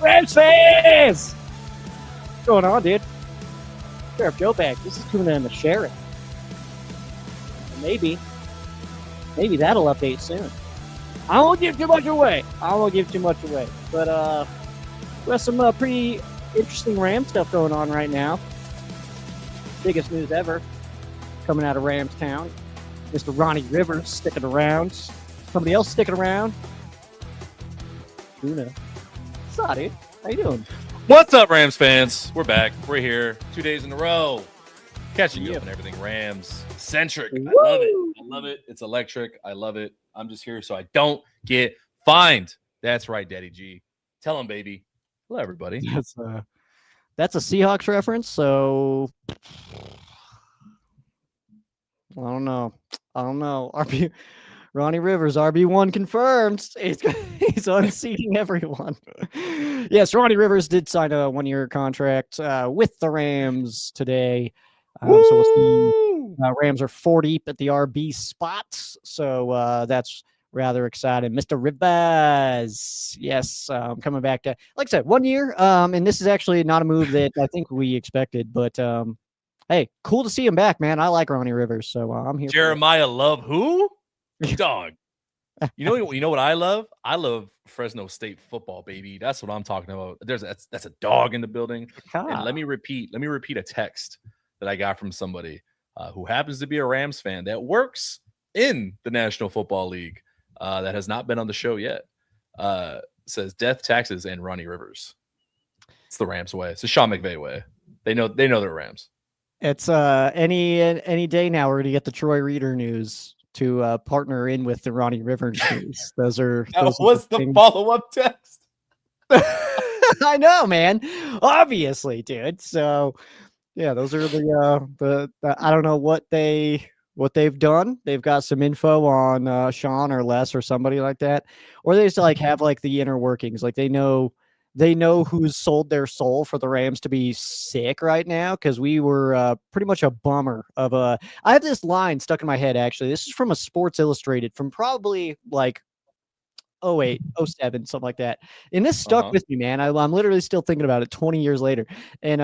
Rams fans! What's going on, dude? Sheriff Joe Bags. This is Tuna and the Sheriff. And maybe that'll update soon. I won't give too much away. But we have some pretty interesting Ram stuff going on right now. Biggest news ever coming out of Rams Town. Mr. Ronnie Rivers sticking around. Somebody else sticking around. Tuna. What's up, dude? How you doing? What's up, Rams fans? We're back. We're here 2 days in a row. Catching you up on everything Rams centric. I love it. I love it. It's electric. I love it. I'm just here so I don't get fined. That's right, Daddy G. Tell him, baby. Hello, everybody. That's a Seahawks reference, so I don't know. Ronnie Rivers, RB1 confirmed. He's unseating everyone. Yes, Ronnie Rivers did sign a one-year contract with the Rams today. So we'll see. Rams are 4 deep at the RB spots, so that's rather exciting. Mr. Rivers, yes, coming back to, like I said, 1 year. And this is actually not a move that I think we expected, but hey, cool to see him back, man. I like Ronnie Rivers, so I'm here. Jeremiah Love, who? Dog. You know what I love? I love Fresno State football, baby. That's what I'm talking about. That's a dog in the building. And let me repeat a text that I got from somebody who happens to be a Rams fan that works in the National Football League that has not been on the show yet. Says death, taxes, and Ronnie Rivers. It's the Rams way. It's the Sean McVay way. They know they're Rams. It's any day now we're gonna get the Troy Reader news to partner in with the Ronnie Rivers news. Those was the follow-up text. I know, man. Obviously, dude. So yeah, those are the I don't know what they've done. They've got some info on Sean or Les or somebody like that, or they just like have like the inner workings. Like they know who's sold their soul for the Rams to be sick right now, because we were pretty much a bummer of a. I have this line stuck in my head, actually. This is from a Sports Illustrated from probably like 08, 07, something like that. And this stuck with me, man. I'm literally still thinking about it 20 years later. And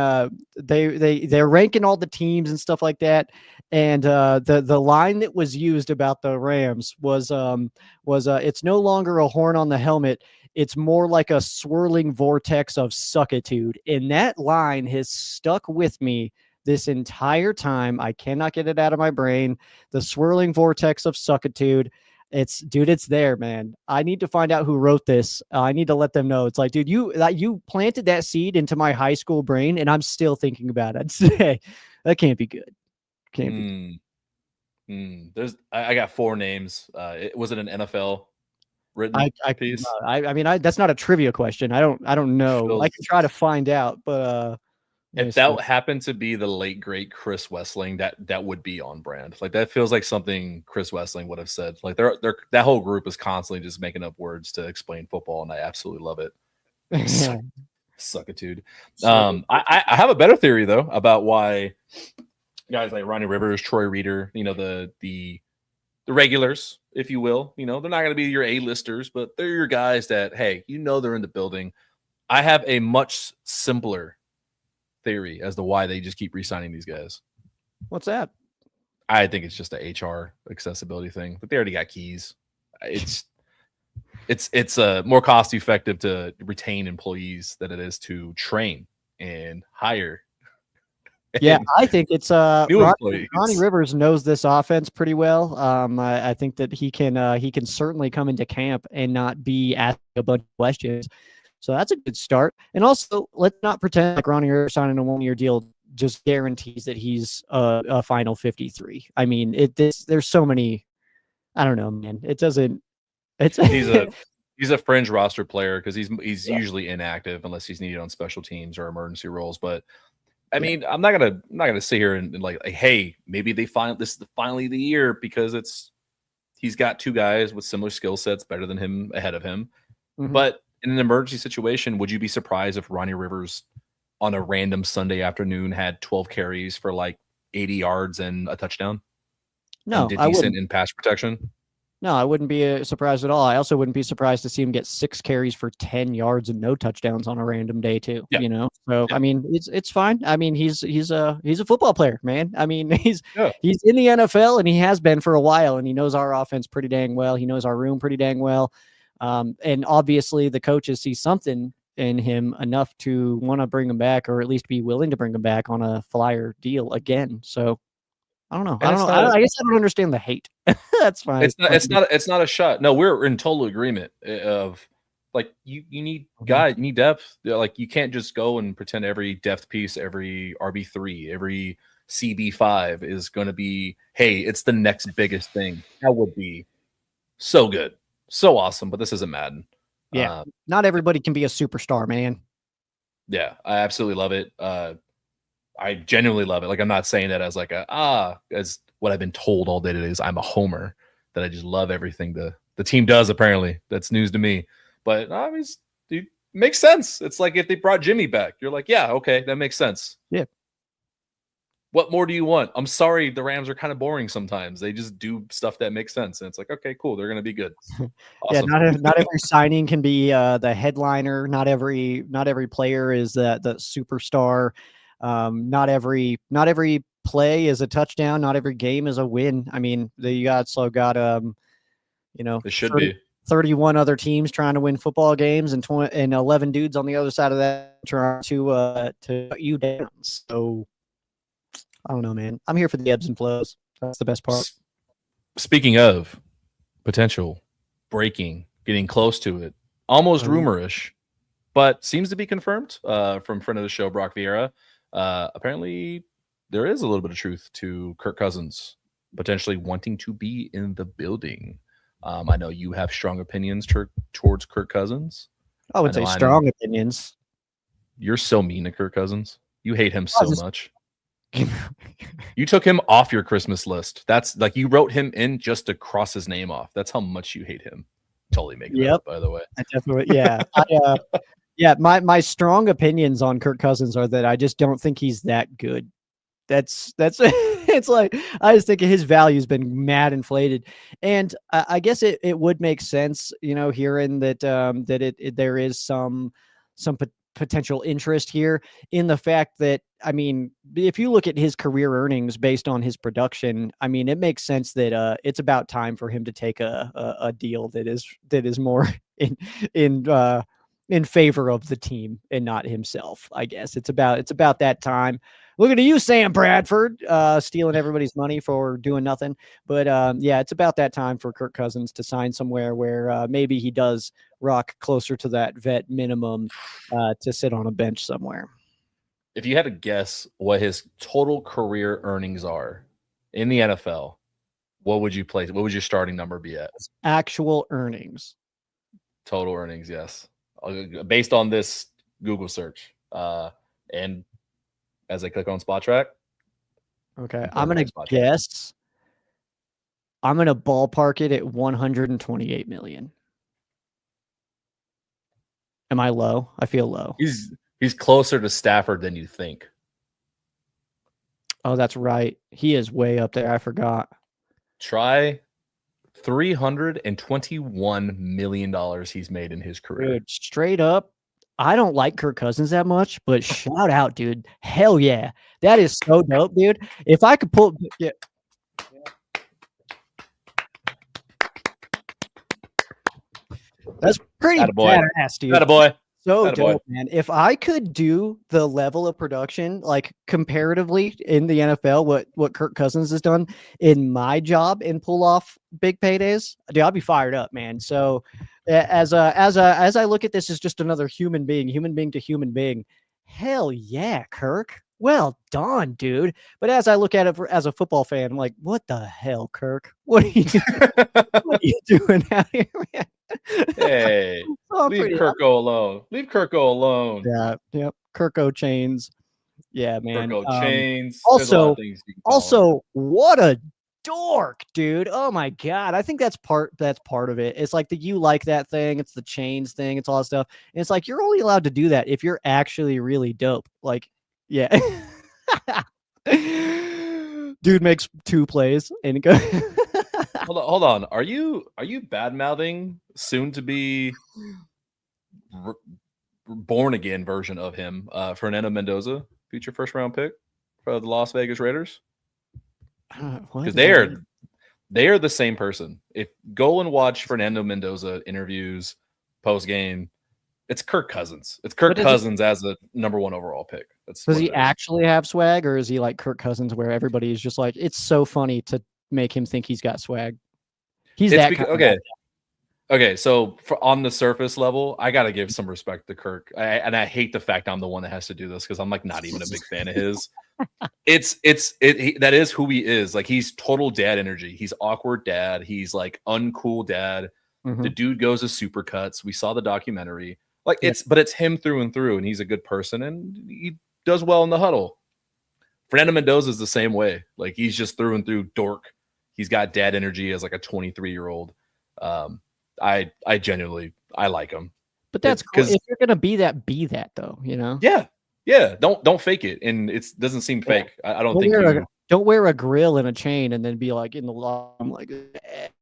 they're ranking all the teams and stuff like that. And the line that was used about the Rams was it's no longer a horn on the helmet. It's more like a swirling vortex of suckitude. And that line has stuck with me this entire time. I cannot get it out of my brain. The swirling vortex of suckitude. It's there, man. I need to find out who wrote this. I need to let them know. It's like, dude, you planted that seed into my high school brain, and I'm still thinking about it. Hey, that can't be good. Can't be. I got 4 names. Was it an NFL written piece? I mean, that's not a trivia question. I don't know. I can try to find out, but if that happened to be the late great Chris Wessling, that would be on brand. Like that feels like something Chris Wessling would have said. Like that whole group is constantly just making up words to explain football, and I absolutely love it. Suckitude. I have a better theory though about why guys like Ronnie Rivers, Troy Reader, the regulars, if you will, they're not going to be your A-listers, but they're your guys that, hey, they're in the building. I have a much simpler theory as to why they just keep re-signing these guys. What's that? I think it's just a HR accessibility thing, but they already got keys. It's more cost effective to retain employees than it is to train and hire. Yeah, I think it's Ronnie Rivers knows this offense pretty well. I think that he can certainly come into camp and not be asking a bunch of questions. So that's a good start. And also, let's not pretend like Ronnie Rivers signing a 1-year deal just guarantees that he's a final 53. I mean, there's so many. I don't know, man. It doesn't. He's a fringe roster player because he's usually inactive unless he's needed on special teams or emergency roles. But I mean, I'm not gonna sit here and like, hey, maybe this is finally the year because he's got 2 guys with similar skill sets better than him ahead of him. Mm-hmm. But in an emergency situation, would you be surprised if Ronnie Rivers on a random Sunday afternoon had 12 carries for like 80 yards and a touchdown? No, and did decent in pass protection. No, I wouldn't be surprised at all. I also wouldn't be surprised to see him get 6 carries for 10 yards and no touchdowns on a random day too, Yeah, you know? So, yeah, I mean, it's fine. I mean, he's a football player, man. I mean, yeah. he's in the NFL and he has been for a while and he knows our offense pretty dang well. He knows our room pretty dang well. And obviously the coaches see something in him enough to want to bring him back or at least be willing to bring him back on a flyer deal again. So, I don't know. And I don't it's know. not I guess I don't understand the hate. That's my it's not my it's not it's not a shot. No, we're in total agreement of like you need Mhm. guys, you need depth. Like you can't just go and pretend every depth piece, every RB3, every CB5 is going to be, hey, it's the next biggest thing. That would be so good, so awesome. But this isn't Madden. Yeah. Uh, Not everybody can be a superstar, man. yeah, I absolutely love it. I genuinely love it. Like I'm not saying that as like as what I've been told all day today is I'm a homer, that I just love everything the team does. Apparently, that's news to me. But I mean, dude, makes sense. It's like if they brought Jimmy back, you're like, yeah, okay, that makes sense. Yeah. What more do you want? I'm sorry, the Rams are kind of boring sometimes. They just do stuff that makes sense, and it's like, okay, cool, they're gonna be good. Yeah, Awesome. not every signing can be, the headliner. Not every player is the superstar. Not every play is a touchdown. Not every game is a win. I mean, got, you know, It should 30 be. 31 other teams trying to win football games and 11 dudes on the other side of that trying to cut you down. So, I don't know, man. I'm here for the ebbs and flows. That's the best part. Speaking of potential breaking, getting close to it, almost Oh, rumorish, but seems to be confirmed from friend of the show, Brock Vieira. Apparently, there is a little bit of truth to Kirk Cousins potentially wanting to be in the building. I know you have strong opinions towards Kirk Cousins. I I would know say strong opinions. you're so mean to Kirk Cousins. You hate him I so just much. You took him off your Christmas list. That's like you wrote him in just to cross his name off. That's how much you hate him. Totally making that Yep, up, by the way. I definitely yeah. Yeah, my strong opinions on Kirk Cousins are that I just don't think he's that good. That's it's like I just think his value's been mad inflated, and I guess it would make sense, hearing that there is some potential interest here in the fact that I mean, if you look at his career earnings based on his production, I mean, it makes sense that it's about time for him to take a deal that is more in uh in favor of the team and not himself. I guess it's about that time. Looking at you, Sam Bradford, stealing everybody's money for doing nothing. But yeah, it's about that time for Kirk Cousins to sign somewhere where maybe he does rock closer to that vet minimum to sit on a bench somewhere. If you had to guess what his total career earnings are in the NFL, what would you place? What would your starting number be at? Actual earnings. Total earnings, yes. Based on this Google search. And as I click on Spot Track, Okay, I'm pulling up Spot Track. I'm gonna ballpark it at 128 million. Am I low? I feel low. He's closer to Stafford than you think. Oh, that's right. He is way up there. I forgot. Try $321 million he's made in his career. Dude, straight up, I don't like Kirk Cousins that much, but shout out, dude. Hell yeah. That is so dope, dude. If I could pull yeah. That's pretty Attaboy. badass, dude. Attaboy. So Attaboy. dope, man. If I could do the level of production, like comparatively in the NFL, what Kirk Cousins has done in my job and pull off big paydays, dude, I'd be fired up, man. So as I look at this as just another human being to human being, hell yeah, Kirk. Well done, dude. But as I look at it as a football fan, I'm like, what the hell, Kirk? What are you what are you doing out here, man? Hey, Oh, leave Kirko alone. Leave Kirko alone. yeah, yep. Kirko chains. Yeah, man. Kirko chains. There's a lot of Also, things you can call him. what a dork, dude. Oh my god. I think that's part of it. It's like the you like that thing, it's the chains thing, it's all that stuff. And it's like you're only allowed to do that if you're actually really dope. Like, yeah. Dude makes 2 plays and go hold on. Are you bad mouthing soon to be born again version of him, Fernando Mendoza, future first round pick for the Las Vegas Raiders? What Because does that mean? they are the same person. If go and watch Fernando Mendoza interviews post game, it's Kirk Cousins. It's Kirk Cousins as a number 1 overall pick. Does he actually have swag, or is he like Kirk Cousins, where everybody is just like, it's so funny to make him think he's got swag? He's that kind of guy. Okay, so on the surface level, I gotta give some respect to Kirk, and I hate the fact I'm the one that has to do this because I'm like not even a big fan of his. That is who he is. Like he's total dad energy. He's awkward dad. He's like uncool dad. Mm-hmm. The dude goes to Supercuts. We saw the documentary. Like it's him through and through, and he's a good person, and he does well in the huddle. Fernando Mendoza is the same way. Like he's just through and through dork. He's got dad energy as like a 23-year-old. I genuinely like him. But that's cool. If you're gonna be that though, you know. Yeah. Don't fake it, and it doesn't seem fake. I don't think don't wear a grill and a chain and then be like in the law. I'm like,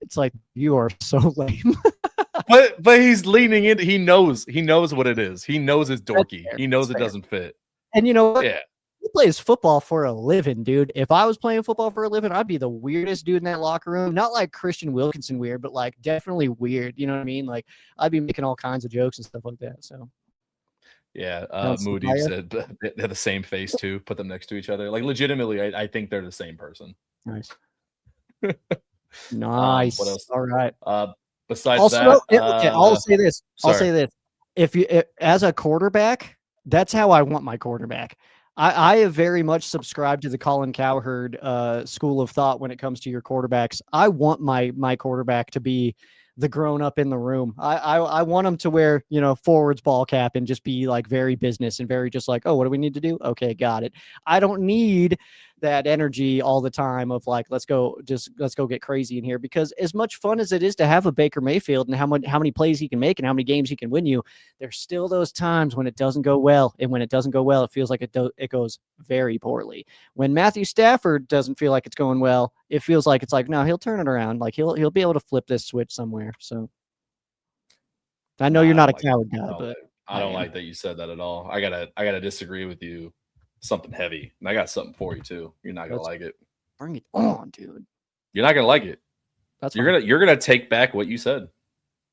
it's like you are so lame. but he's leaning in. He knows what it is. He knows it's dorky. He knows it doesn't fit. And you know what? Yeah. He plays football for a living, dude. If I was playing football for a living, I'd be the weirdest dude in that locker room. Not like Christian Wilkinson weird, but like definitely weird. You know what I mean? Like I'd be making all kinds of jokes and stuff like that. So yeah, Moody said they're the same face too. Put them next to each other. Like legitimately, I think they're the same person. Nice. Nice. What else? All right. Besides also, that, I'll say this. I'll say this. As a quarterback, that's how I want my quarterback. I have very much subscribed to the Colin Cowherd school of thought when it comes to your quarterbacks. I want my quarterback to be the grown up in the room. I want him to wear, forwards ball cap and just be like very business and very just like, oh, what do we need to do? Okay, got it. I don't need that energy all the time of like, let's go get crazy in here, because as much fun as it is to have a Baker Mayfield and how many plays he can make and how many games he can win you, there's still those times when it doesn't go well. And when it doesn't go well, it feels like it goes very poorly. When Matthew Stafford doesn't feel like it's going well, it feels like it's like, no, he'll turn it around. Like he'll be able to flip this switch somewhere. So I know you're not a coward guy, but I don't like that you said that at all. I gotta disagree with you. Something heavy, and I got something for you too. You're not gonna like it. Bring it on, dude. You're not gonna like it. That's you're gonna take back what you said.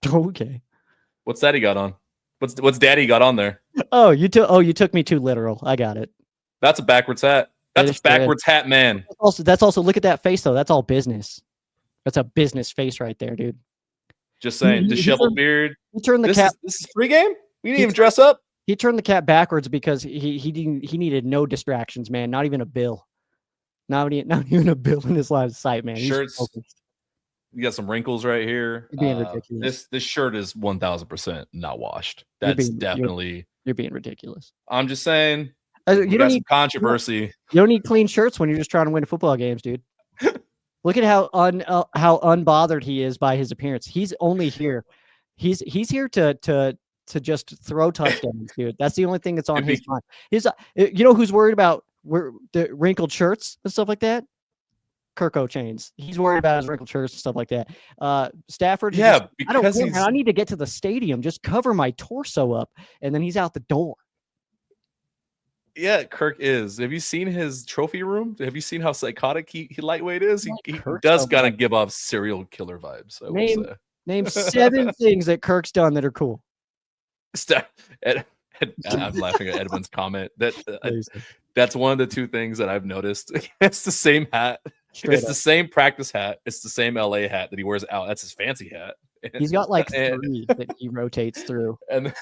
Okay. What's Daddy got on? What's Daddy got on there? Oh, you took me too literal. I got it. That's a backwards hat. That's a backwards hat, man. That's also look at that face though. That's all business. That's a business face right there, dude. Just saying, disheveled beard. He turned the cap. This is pregame. We didn't even dress up. He turned the cap backwards because he needed no distractions, man. Not even a bill. Not even a bill in his line of sight, man. Shirts. You got some wrinkles right here. You're being ridiculous. This shirt is 1000% not washed. That's definitely. You're being ridiculous. I'm just saying. You don't need controversy. You don't need clean shirts when you're just trying to win football games, dude. Look at how unbothered he is by his appearance. He's only here. He's here to just throw touchdowns, dude. That's the only thing that's on his mind. Who's worried about the wrinkled shirts and stuff like that? Kirk Chains. He's worried about his wrinkled shirts and stuff like that. Stafford. Yeah, I don't care, man. I need to get to the stadium. Just cover my torso up, and then he's out the door. Yeah, Kirk is. Have you seen his trophy room? Have you seen how psychotic he lightweit is? He does kind of give off serial killer vibes. Name 7 things that Kirk's done that are cool. I'm laughing at Edwin's comment. That's one of the 2 things that I've noticed. It's the same hat. The same practice hat. It's the same LA hat that he wears out. That's his fancy hat. He's got like 3 that he rotates through. And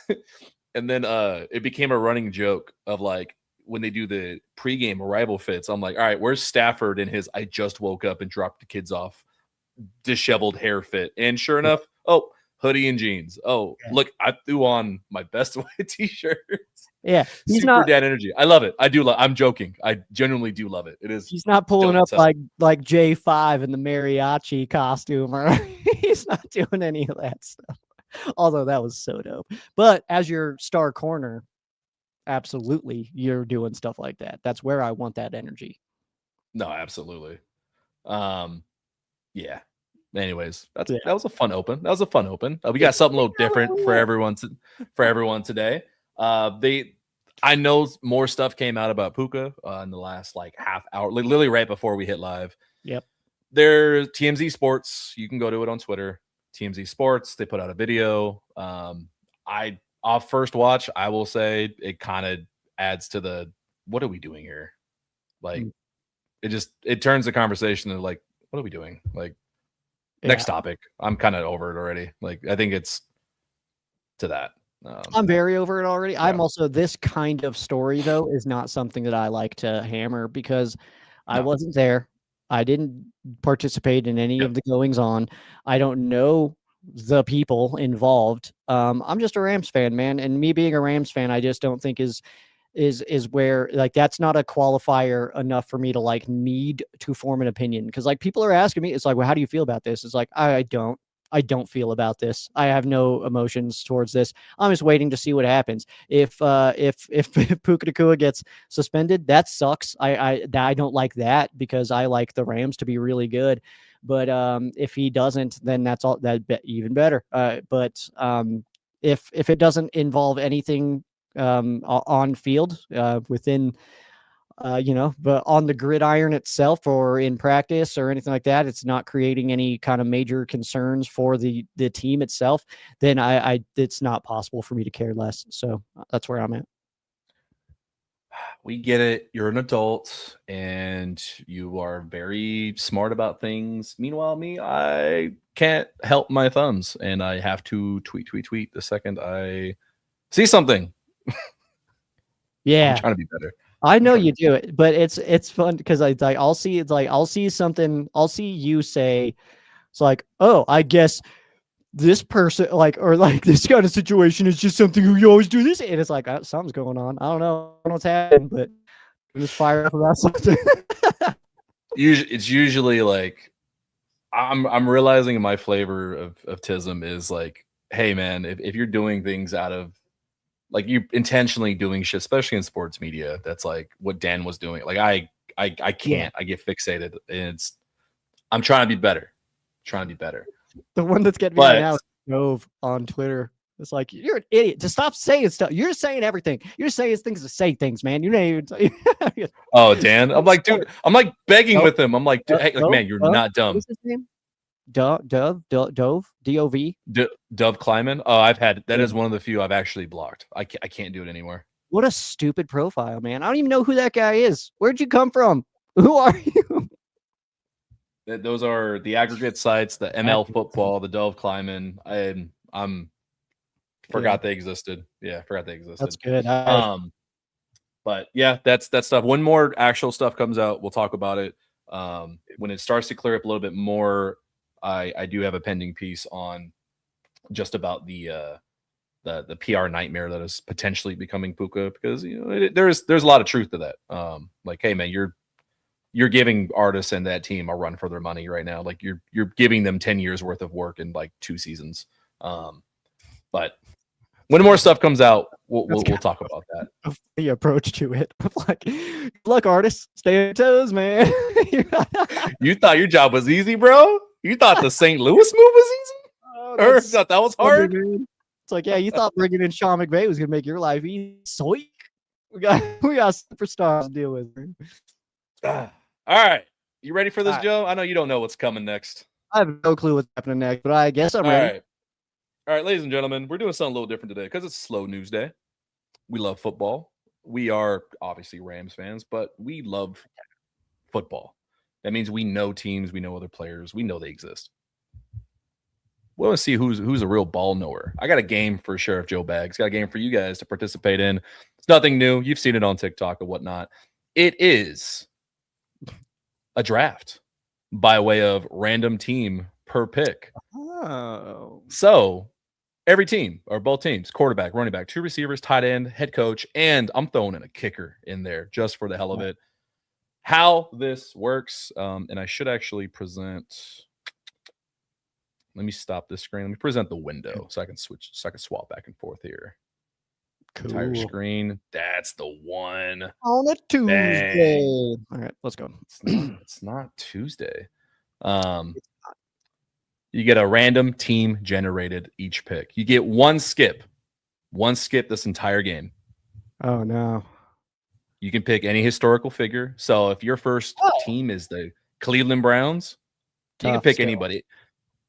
then it became a running joke of like when they do the pregame arrival fits. I'm like, all right, where's Stafford in his I just woke up and dropped the kids off disheveled hair fit? And sure enough, hoodie and jeans. Look, I threw on my best white t-shirts. Yeah, he's super dad energy. I love it. I do. I'm joking. I genuinely do love it. It is. He's not pulling up like J5 in the mariachi costume, or he's not doing any of that stuff. Although that was so dope. But as your star corner, absolutely, you're doing stuff like that. That's where I want that energy. No, absolutely. Yeah. anyways, Yeah. that was a fun open. That was a fun open. We got something a little different for everyone today. I know more stuff came out about Puka in the last like half hour, literally right before we hit live. Yep. There's TMZ Sports. You can go to it on Twitter. TMZ Sports. They put out a video. Off first watch, I will say it kind of adds to the what are we doing here? Like it turns the conversation to like, what are we doing? Like next topic. I'm kind of over it already. Like I think it's to that. I'm very over it already. Yeah. I'm also this kind of story though is not something that I like to hammer because I wasn't there. I didn't participate in any of the goings on. I don't know the people involved. I'm just a Rams fan, man, and me being a Rams fan, I just don't think is where like that's not a qualifier enough for me to like need to form an opinion because like people are asking me, it's like, well, how do you feel about this? It's like I don't feel about this. I have no emotions towards this. I'm just waiting to see what happens. If Puka Nacua gets suspended, that sucks. I don't like that because I like the Rams to be really good. But if he doesn't, then that's all that even better. But if it doesn't involve anything on field within but on the gridiron itself or in practice or anything like that, it's not creating any kind of major concerns for the team itself, then it's not possible for me to care less. So that's where I'm at. We get it. You're an adult and you are very smart about things. Meanwhile, me, I can't help my thumbs and I have to tweet the second I see something. Yeah. I'm trying to be better. I know you do it, but it's fun because I'll see something, I'll see you say, it's like, oh, I guess this person or this kind of situation is just something you always do this, and it's like something's going on. I don't know what's happening, but I'm just fired up about something. It's usually like I'm realizing my flavor of tism is like, hey man, if you're doing things out of like you intentionally doing shit, especially in sports media, that's like what Dan was doing. Like I can't. I get fixated. And I'm trying to be better. The one that's getting me right now is Dove on Twitter. It's like, you're an idiot. Just stop saying stuff. You're saying everything. You're saying things to say things, man. You're not even. Oh, Dan. I'm like, dude. I'm like begging with him. I'm like, dude, hey, like, man, you're not dumb. What's his name? Dove, D-O-V? Dove Kleiman. Oh, I've had that is one of the few I've actually blocked. I can't do it anymore. What a stupid profile, man. I don't even know who that guy is. Where'd you come from? Who are you? Those are the aggregate sites, the ML football, the Dove Kleiman. I'm forgot they existed. Yeah, forgot they existed. That's good. But yeah, that's that stuff. When more actual stuff comes out, we'll talk about it. When it starts to clear up a little bit more, I do have a pending piece on just about the PR nightmare that is potentially becoming Puka, because there's a lot of truth to that. Like, hey man, you're giving artists and that team a run for their money right now. Like you're giving them 10 years worth of work in like 2 seasons. But when more stuff comes out, we'll talk about that. The approach to it, like, look, artists, stay on toes, man. You thought your job was easy, bro? You thought the St. Louis move was easy? Or thought that was hard? It's like, yeah, you thought bringing in Sean McVay was gonna make your life easy. Soy. We got superstars to deal with. All right, you ready for this, Joe? I know you don't know what's coming next. I have no clue what's happening next, but I guess I'm ready. All right, ladies and gentlemen, we're doing something a little different today because it's slow news day. We love football. We are obviously Rams fans, but we love football. That means we know teams, we know other players, we know they exist. We want to see who's a real ball knower. I got a game for Sheriff Joe Bags. Got a game for you guys to participate in. It's nothing new. You've seen it on TikTok and whatnot. It is a draft by way of random team per pick. Oh. So every team or both teams, quarterback, running back, 2 receivers, tight end, head coach, and I'm throwing in a kicker in there just for the hell of it. How this works, and I should actually present. Let me stop this screen. Let me present the window so I can swap back and forth here. Cool. Entire screen. That's the one. On a Tuesday. All right, let's go. It's not Tuesday. You get a random team generated each pick. You get one skip this entire game. Oh no. You can pick any historical figure. So if your first team is the Cleveland Browns, you can pick still. anybody.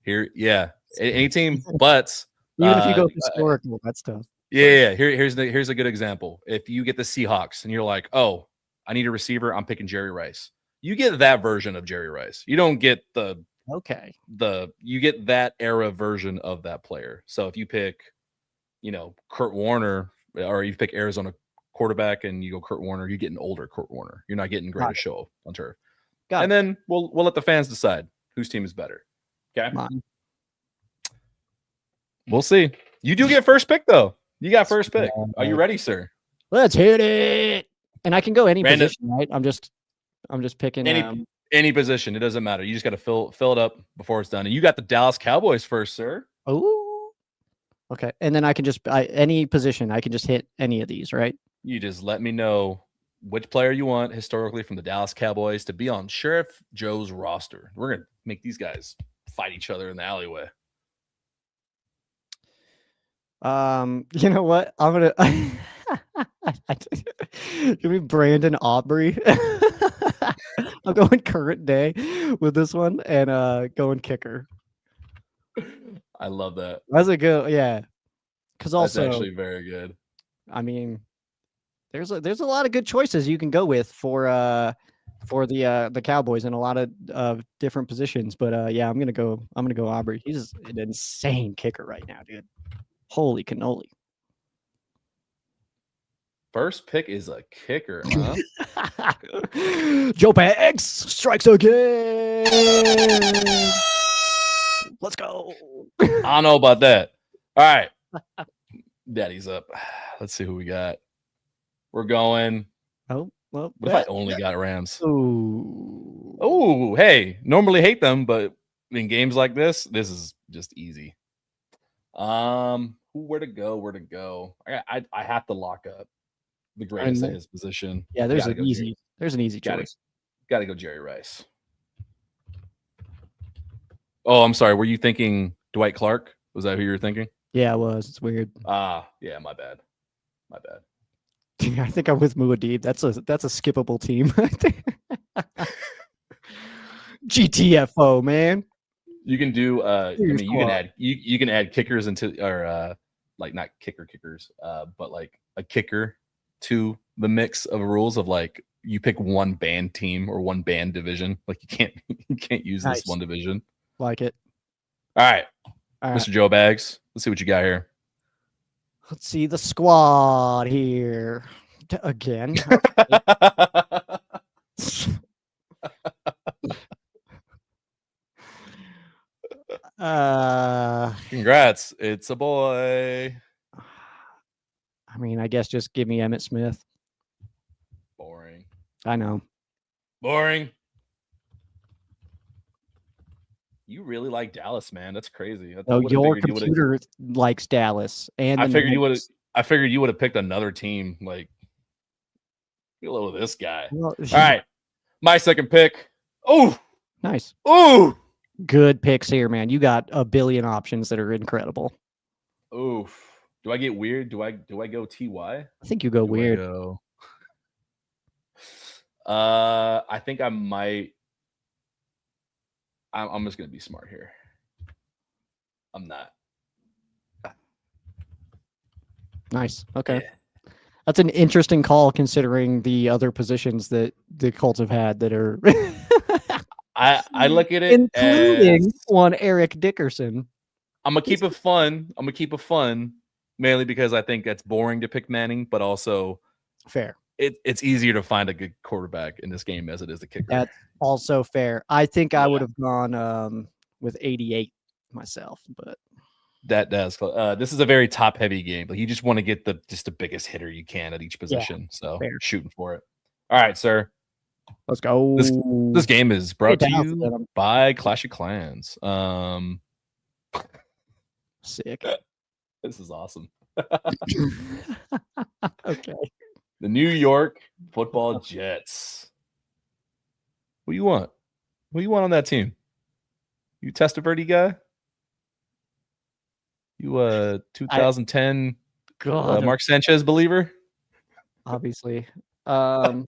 Here, yeah. Any team, but even if you go historical, that's tough. Yeah. Here's a good example. If you get the Seahawks and you're like, oh, I need a receiver, I'm picking Jerry Rice. You get that version of Jerry Rice. You don't get you get that era version of that player. So if you pick, Kurt Warner, or you pick Arizona quarterback and you go Kurt Warner, you get an older Kurt Warner. You're not getting greatest show on turf. And then we'll let the fans decide whose team is better. Okay. We'll see. You do get first pick though. You got first pick. Are you ready, sir? Let's hit it. And I can go any position, right? I'm just picking any position. It doesn't matter. You just got to fill it up before it's done. And you got the Dallas Cowboys first, sir. Oh, okay. And then I can just any position. I can just hit any of these, right? You just let me know which player you want historically from the Dallas Cowboys to be on Sheriff Joe's roster. We're gonna make these guys fight each other in the alleyway. You know what? I'm gonna give me Brandon Aubrey. I'm going current day with this one and going kicker. I love that. That's a good, yeah. Because also, that's actually very good. I mean, there's a lot of good choices you can go with for the Cowboys in a lot of different positions. But yeah, I'm gonna go Aubrey. He's an insane kicker right now, dude. Holy cannoli. First pick is a kicker, huh? Joe Bags strikes again. Let's go. I don't know about that. All right. Daddy's up. Let's see who we got. We're going. Oh, well. What if I only got Rams? Ooh. Oh, hey. Normally hate them, but in games like this is just easy. Where to go? I have to lock up the greatest at his position. Yeah, there's an easy choice. Got to go Jerry Rice. Oh, I'm sorry. Were you thinking Dwight Clark? Was that who you were thinking? Yeah, it was. It's weird. Yeah, my bad. I think I'm with Muad'Dib. That's a skippable team. GTFO, man. You can do you can add kickers or like not kickers, but like a kicker to the mix of rules of like you pick one band team or one band division. Like you can't use this one division. Like it. All right. Mr. Joe Bags. Let's see what you got here. Let's see the squad here. Again. Congrats. It's a boy. I mean, I guess just give me Emmitt Smith. Boring. I know. Boring. You really like Dallas, man. That's crazy. Your computer likes Dallas, and I figured you would have picked another team. Like, hello, this guy. Well, all right, my second pick. Oh, nice. Oh, good picks here, man. You got a billion options that are incredible. Oof. Do I get weird? Do I go TY? I think you go weird. I think I might. I'm just gonna be smart here. I'm not. Nice. Okay. Yeah. That's an interesting call considering the other positions that the Colts have had that are I look at it including one Eric Dickerson. I'm gonna keep it fun, mainly because I think that's boring to pick Manning, but also fair. It's easier to find a good quarterback in this game as it is the kicker. That's also fair. I think I would have gone with 88 myself, but that's this is a very top heavy game. Like you just want to get the biggest hitter you can at each position. So shooting for it. All right, sir. Let's go. This game is brought to you by Clash of Clans. Sick. This is awesome. Okay. The New York Football Jets. What do you want? What do you want on that team? You Testaverde guy? You 2010 God, Mark Sanchez believer? obviously. Rex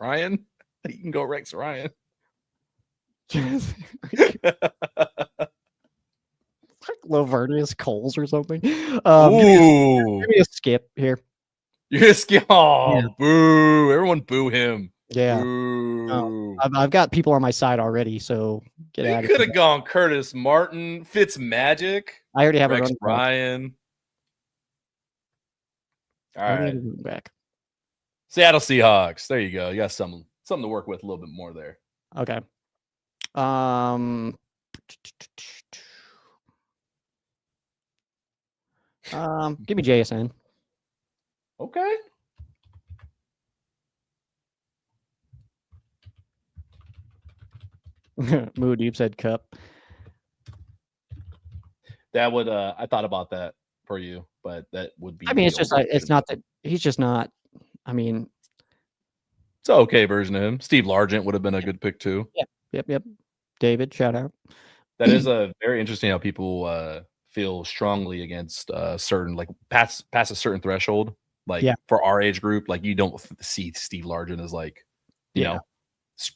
Ryan? You can go Rex Ryan. Like Lavernius Coles or something. Ooh. Give me a skip here. You're gonna skip. Oh, Yeah. boo. Everyone boo him. Yeah. Boo. I've got people on my side already, so get out He of could here. have gone Curtis Martin, Fitzmagic, I already have Rex a running back. Ryan. All I already have right. a running back. Seattle Seahawks. There you go. You got something to work with a little bit more there. Okay. Give me JSN. Okay. Mood Deep said Cup. That would I thought about that for you, but that would be I mean, it's just it's not that he's just not. I mean, it's an okay version of him. Steve Largent would have been a good pick too. Yep. David, shout out. That is a very interesting how people feel strongly against certain like pass a certain threshold. Like for our age group, like you don't see Steve Largent as like you know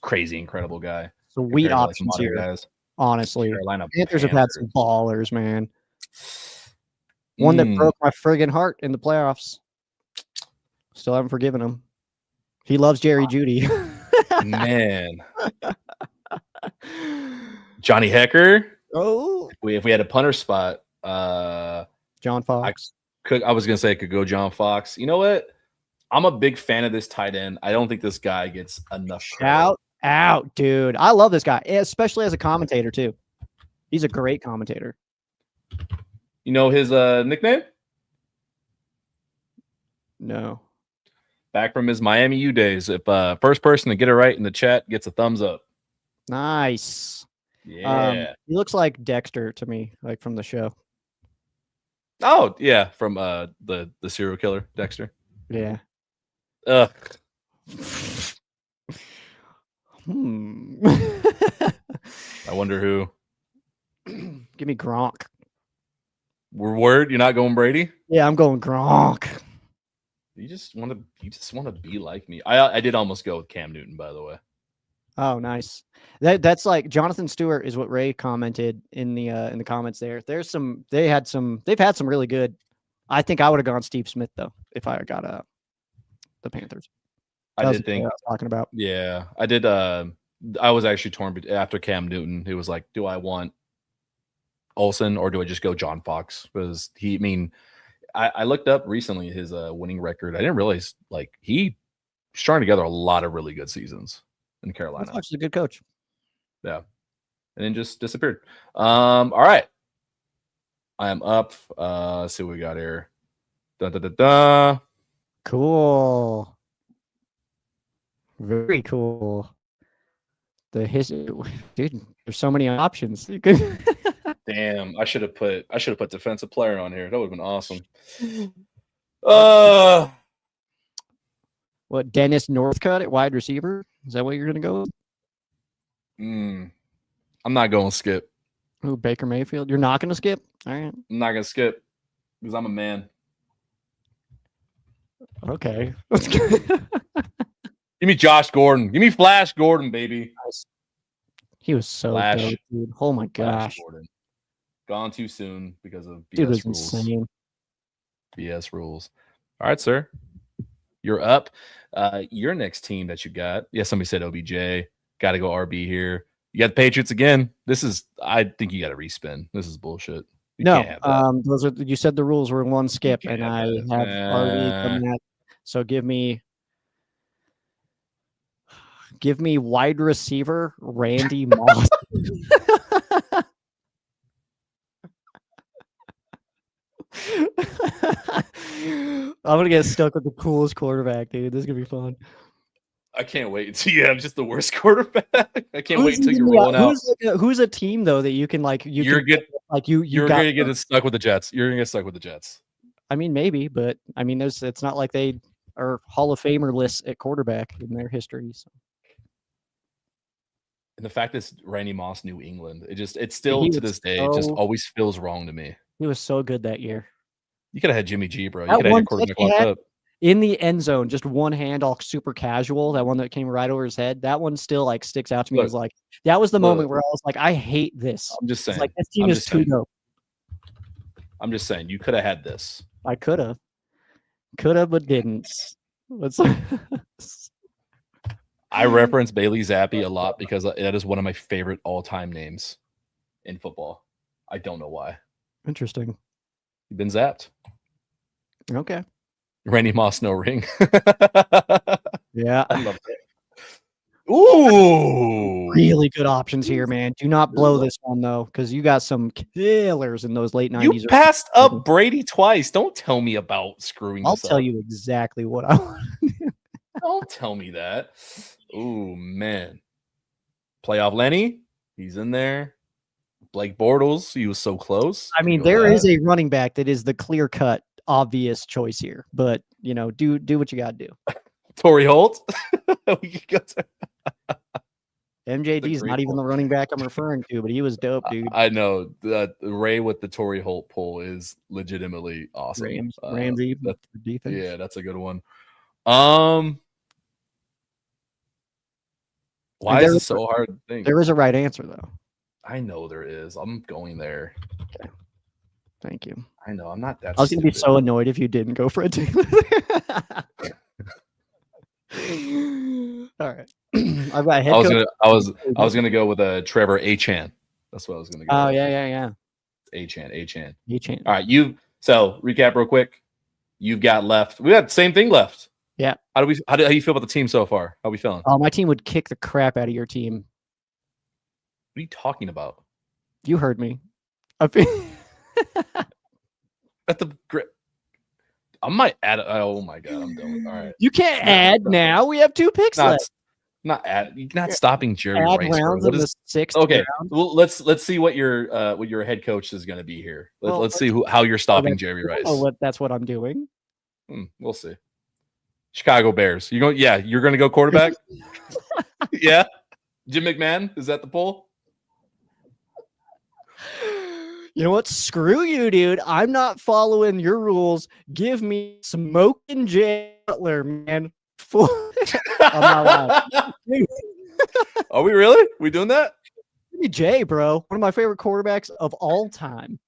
crazy incredible guy. Sweet options like here, guys. honestly. Carolina Panthers have had some ballers, man. One that broke my friggin' heart in the playoffs. Still haven't forgiven him. He loves Jerry Jeudy. Man. Johnny Hecker. Oh. If we had a punter spot, John Fox. I was gonna say could go John Fox. You know what? I'm a big fan of this tight end. I don't think this guy gets enough credit. Shout out, dude. I love this guy, especially as a commentator, too. He's a great commentator. You know his nickname? No. Back from his Miami U days. If first person to get it right in the chat gets a thumbs up. Nice. Yeah. He looks like Dexter to me, like from the show. Oh, yeah, from the serial killer, Dexter. Yeah. Ugh. I wonder who. Give me Gronk. Word, you're not going Brady? Yeah, I'm going Gronk. You just want to be like me. I did almost go with Cam Newton, by the way. Oh, nice. That's like Jonathan Stewart is what Ray commented in the comments there. They've had some really good. I think I would have gone Steve Smith though if I got the Panthers. I did think I was talking about. Yeah, I did. I was actually torn after Cam Newton. It was like, do I want Olsen or do I just go John Fox? Because I looked up recently his winning record. I didn't realize like he strung together a lot of really good seasons in Carolina. He's actually a good coach. Yeah, and then just disappeared. All right, I am up. Let's see what we got here. Cool. Very cool. The history, dude. There's so many options. You could. Damn, I should have put defensive player on here. That would have been awesome. What, Dennis Northcutt at wide receiver? Is that what you're gonna go with? I'm not going to skip. Ooh, Baker Mayfield. You're not gonna skip? All right. I'm not gonna skip because I'm a man. Okay. Give me Josh Gordon. Give me Flash Gordon, baby. He was so dope, dude. Oh my gosh. Gordon. Gone too soon because of BS dude was rules. Insane. BS rules. All right, sir. You're up. Your next team that you got. Yeah, somebody said OBJ. Got to go RB here. You got the Patriots again. I think you got to respin. This is bullshit. No, those are you said the rules were one skip, and I have RB coming out. So give me wide receiver Randy Moss. I'm gonna get stuck with the coolest quarterback, dude. This is gonna be fun. I can't wait until you have just the worst quarterback. I can't wait until you're rolling out. Who's a team though that you can like? You're gonna get stuck with the Jets. You're gonna get stuck with the Jets. I mean, maybe, but I mean, it's not like they are Hall of Famer lists at quarterback in their history. So. And the fact that Randy Moss, New England, it still to this day, it just always feels wrong to me. He was so good that year. You could have had Jimmy G, bro. You could have had your quarterback locked up. In the end zone, just one hand, all super casual. That one that came right over his head. That one still like sticks out to me. As like that was the moment where I was like, I hate this. I'm just saying, like this team is too dope. I'm just saying, you could have had this. I could have, but didn't. I reference Bailey Zappi a lot because that is one of my favorite all-time names in football. I don't know why. Interesting. You've been zapped. Okay. Randy Moss, no ring. Yeah. I love that. Ooh. Really good options here, man. Do not blow this one, though, because you got some killers in those late 90s. You passed up Brady twice. Don't tell me about screwing this up. I'll tell you exactly what I want. Don't tell me that. Ooh, man. Playoff Lenny, he's in there. Blake Bortles, he was so close. I mean, there is a running back that is the clear-cut, obvious choice here, but you know, do what you got to do. Torrey Holt. MJD is not even the running back I'm referring to, but he was dope, dude. I know that Ray with the Torrey Holt pull is legitimately awesome. Ramsey, defense. Yeah, that's a good one. Why is it so hard to think? There is a right answer, though. I know there is. I'm going there. Okay. Thank you. I know. I'm not that. I was going to be so annoyed if you didn't go for a team. All right. I've got head coach. I was gonna go with a Trevor Achan. That's what I was gonna go. Oh with. yeah. Achan. All right, so recap real quick. You've got left. We got the same thing left. Yeah. How do you feel about the team so far? How are we feeling? Oh, my team would kick the crap out of your team. What are you talking about? You heard me. At the I might add. Oh my god, I'm done. All right. You can't add now. We have 2 picks left. You're not stopping Jerry Add Rice. Rounds in the 6th okay. round. Well, let's see what your head coach is going to be here. Let's see how you're stopping Jerry Rice. Oh, that's what I'm doing. We'll see. Chicago Bears. You're going to go quarterback? Yeah. Jim McMahon, is that the poll? You know what? Screw you, dude. I'm not following your rules. Give me Smoking Jay Butler, man. I'm not lying. Are we really? We doing that? Give me Jay, bro. One of my favorite quarterbacks of all time.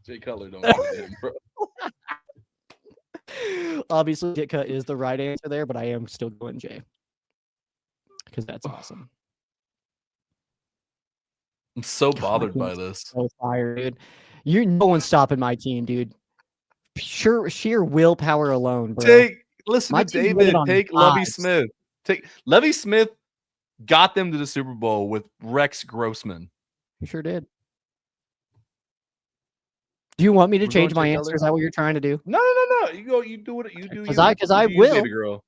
Jay Cutler don't get him, bro. Obviously, Ditka is the right answer there, but I am still going Jay because that's awesome. I'm so bothered by this. So fired, dude. No one's stopping my team, dude. Sheer willpower alone, bro. Listen to David. Take Lovie Smith. Lovie Smith got them to the Super Bowl with Rex Grossman. He sure did. Do you want me to change my answer? Is that what you're trying to do? No. You go. You do what you do. Because I will, baby girl.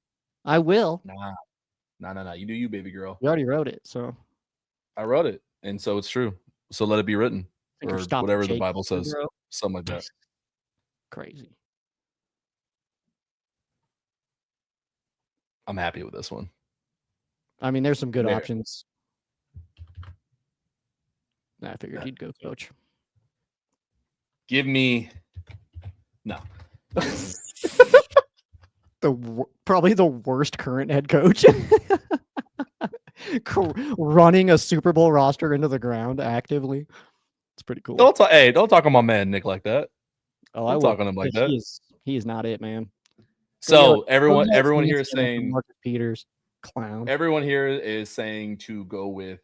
I will. Nah. You do you, baby girl. You already wrote it, so. I wrote it, and so it's true. So let it be written, or whatever the Bible says, something like that. Crazy. I'm happy with this one. I mean, there's some good options. I figured he'd go coach. Give me no. Probably the worst current head coach. Running a Super Bowl roster into the ground actively. It's pretty cool. Don't talk on my man Nick like that. Oh, I'm talking him like that. He is not it, man. So everyone here is saying Marcus Peters, clown. Everyone here is saying to go with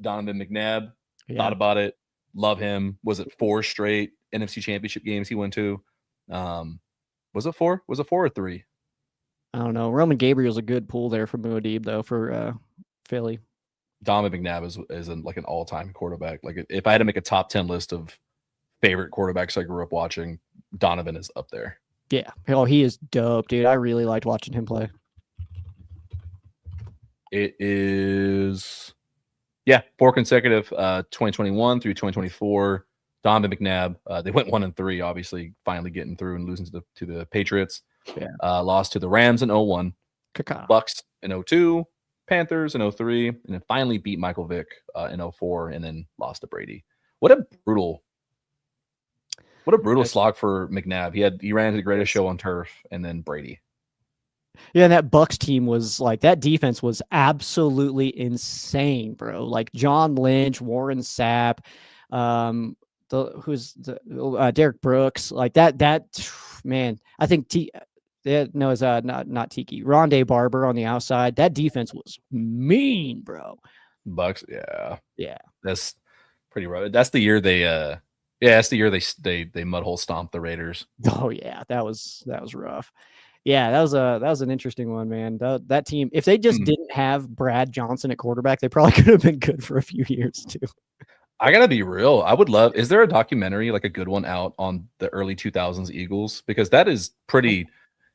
Donovan McNabb. Yeah. Thought about it. Love him. Was it 4 straight NFC Championship games he went to? Was it 4? Was it 4 or 3? I don't know. Roman Gabriel's a good pull there for Muad'Dib though for Philly. Donovan McNabb is like an all-time quarterback. Like if I had to make a top 10 list of favorite quarterbacks I grew up watching, Donovan is up there. Yeah. Oh, he is dope, dude. I really liked watching him play. It is 4 consecutive 2021 through 2024. Donovan McNabb. They went 1-3, obviously, finally getting through and losing to the Patriots. Yeah. Lost to the Rams in 01. Caca. Bucks in 02. Panthers in 03, and then finally beat Michael Vick in 04, and then lost to Brady. What a brutal slog for McNabb. He ran the greatest show on turf, and then Brady. Yeah, and that Bucks team was like, that defense was absolutely insane, bro. Like John Lynch, Warren Sapp, Derek Brooks, like that man. I think it's not Tiki. Rondé Barber on the outside. That defense was mean, bro. Bucks, yeah. That's pretty rough. That's the year that's the year they mud hole stomped the Raiders. Oh yeah, that was rough. Yeah, that was an interesting one, man. That team, if they just didn't have Brad Johnson at quarterback, they probably could have been good for a few years too. I gotta be real. I would love. Is there a documentary, like a good one, out on the early 2000s Eagles? Because that is pretty.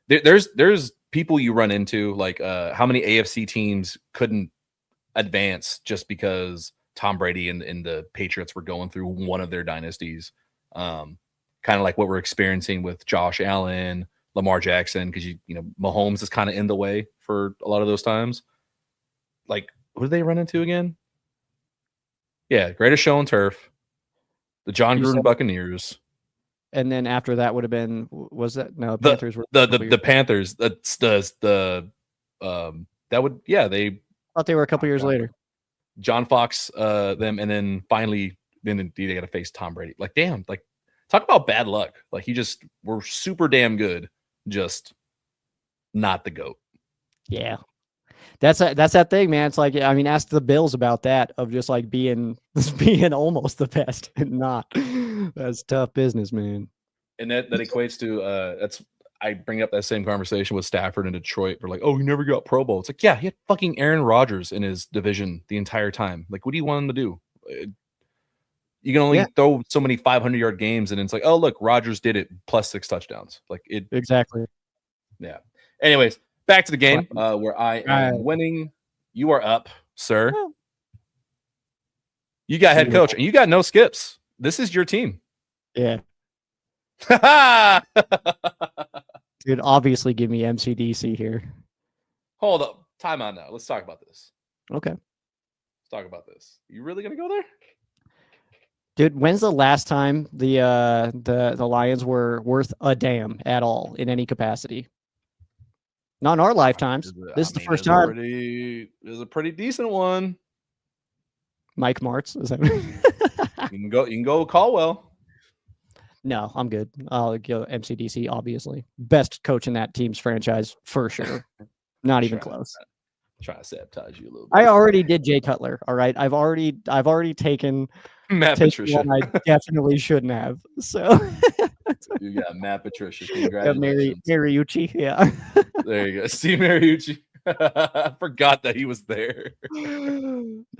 There's people you run into, like how many AFC teams couldn't advance just because Tom Brady and the Patriots were going through one of their dynasties. Kind of like what we're experiencing with Josh Allen, Lamar Jackson, because you know Mahomes is kind of in the way for a lot of those times. Like, who did they run into again? Yeah, greatest show on turf, the John Gruden Buccaneers, and then after that would have been Panthers were the Panthers. That's that would they thought they were a couple years later. John Fox, them, and then finally then they got to face Tom Brady. Like, damn, like talk about bad luck. Like we're super damn good, just not the GOAT. Yeah. That's that thing, man. It's like, I mean, ask the Bills about that, of just like being almost the best and not. That's tough business, man. And that equates to I bring up that same conversation with Stafford in Detroit. We're like, oh, he never got Pro Bowl. It's like, yeah, he had fucking Aaron Rodgers in his division the entire time. Like, what do you want him to do? You can only throw so many 500-yard games, and it's like, oh, look, Rodgers did it, plus 6 touchdowns. Like it exactly. Yeah. Anyways, back to the game where I am winning. You are up, sir. You got head coach, and you got no skips. This is your team. Yeah. Dude, obviously give me MCDC here. Hold up. Time out now. Let's talk about this. Okay. Let's talk about this. You really gonna go there? Dude, when's the last time the Lions were worth a damn at all in any capacity? Not in our lifetimes. This is the first time. It was a pretty decent one. Mike Martz, is that? You can go Caldwell. No, I'm good. I'll go MCDC, obviously. Best coach in that team's franchise, for sure. Not even close. Trying to sabotage you a little bit. I already did Jay Cutler, all right? I've already taken Matt Patricia. One I definitely shouldn't have. So you got Matt Patricia. Congratulations. Mariucci, yeah. There you go. Steve Mariucci. I forgot that he was there.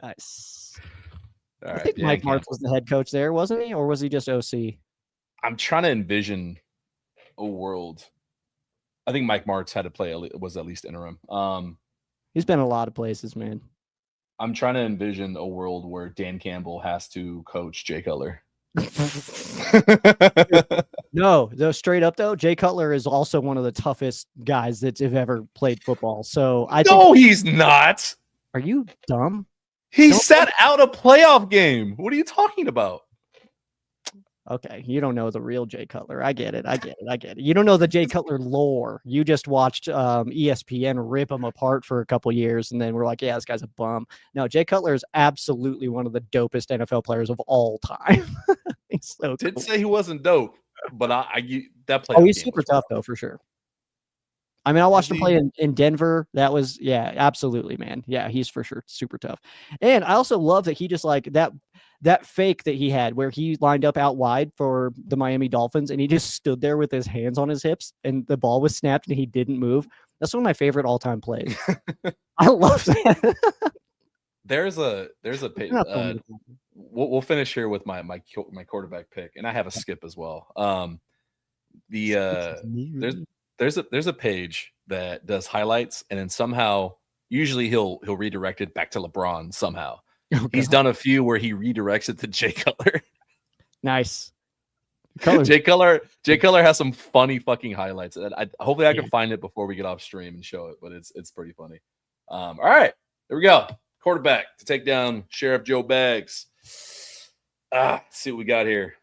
Nice. All right. I think Mike Martz was the head coach there, wasn't he? Or was he just OC? I'm trying to envision a world. I think Mike Martz had to play, was at least interim. He's been a lot of places, man. I'm trying to envision a world where Dan Campbell has to coach Jay Cutler. No, straight up though, Jay Cutler is also one of the toughest guys that's ever played football. So he's not. Are you dumb? He sat out a playoff game. What are you talking about? Okay, you don't know the real Jay Cutler. I get it. You don't know the Jay Cutler lore. You just watched ESPN rip him apart for a couple years, and then we're like, yeah, this guy's a bum. No, Jay Cutler is absolutely one of the dopest NFL players of all time. He's so Didn't cool. say he wasn't dope, but that play. Oh, he's super tough though, for sure. I mean, I watched him play in Denver. That was, yeah, absolutely, man. Yeah, he's for sure super tough. And I also love that he just like that fake that he had where he lined up out wide for the Miami Dolphins and he just stood there with his hands on his hips and the ball was snapped and he didn't move. That's one of my favorite all-time plays. I love that. There's a we'll finish here with my quarterback pick, and I have a skip as well. There's a page that does highlights, and then somehow usually he'll redirect it back to LeBron somehow. Oh, he's done a few where he redirects it to Jay Cutler. Nice. Jay Cutler has some funny fucking highlights. Hopefully I can find it before we get off stream and show it, but it's pretty funny. All right, Here we go. Quarterback to take down Sheriff Joe Bags. Let's see what we got here.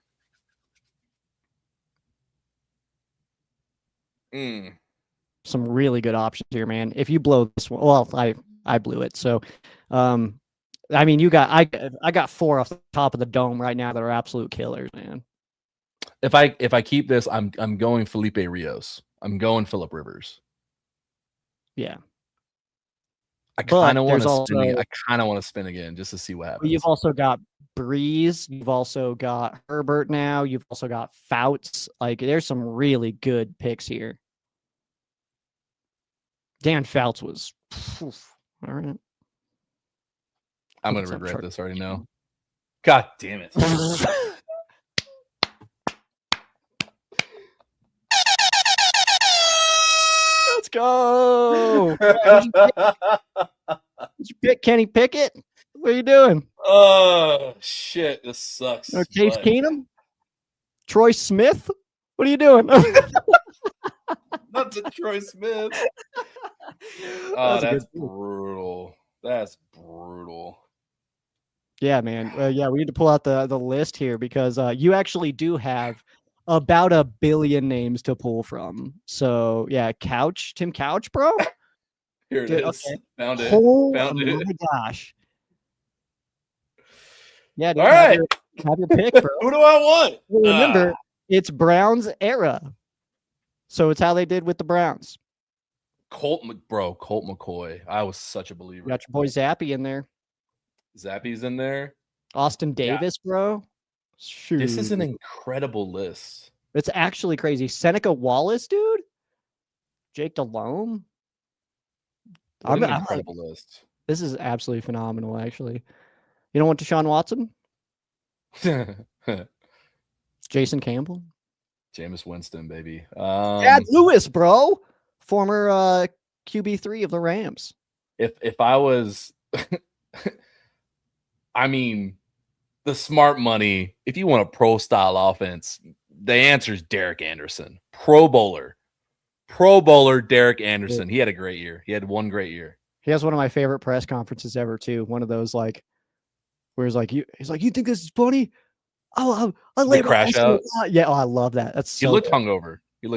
Some really good options here, man. If you blow this one, well, I blew it. So, I mean, I got 4 off the top of the dome right now that are absolute killers, man. If I keep this, I'm going Felipe Rios. I'm going Phillip Rivers. Yeah. I kind of want to spin. I kind of want to spin again just to see what happens. You've also got Breeze. You've also got Herbert now. You've also got Fouts. Like, there's some really good picks here. Dan Fouts was all right. I'm gonna regret this already now. God damn it. Let's go. Did you pick Kenny Pickett? What are you doing? Oh shit, this sucks. Case Keenum? Troy Smith? What are you doing? Not to Troy Smith. Oh, that's brutal. That's brutal. Yeah, man. Yeah, we need to pull out the list here because you actually do have about 1 billion names to pull from. So yeah, Tim Couch, bro. Here it is. Okay. Found it. Oh Found it. My gosh. Yeah, dude, all right. Have your pick, bro. Who do I want? Well, remember, it's Browns era. So it's how they did with the Browns. Colt McCoy. I was such a believer. You got your boy Zappy in there. Zappy's in there. Austin Davis, bro. Shoot. This is an incredible list. It's actually crazy. Seneca Wallace, dude. Jake Delhomme. An incredible list. This is absolutely phenomenal, actually. You don't want Deshaun Watson? Jason Campbell? Jameis Winston, baby. Dad Lewis, bro. Former QB3 of the Rams. If I was I mean, the smart money, if you want a pro style offense, the answer is Derek Anderson. Pro bowler Derek Anderson. He had a great year. He had one great year. He has one of my favorite press conferences ever, too. One of those like where he's like, you think this is funny? Oh, I laid crash out. Yeah, I love that. That's so he looked hungover. You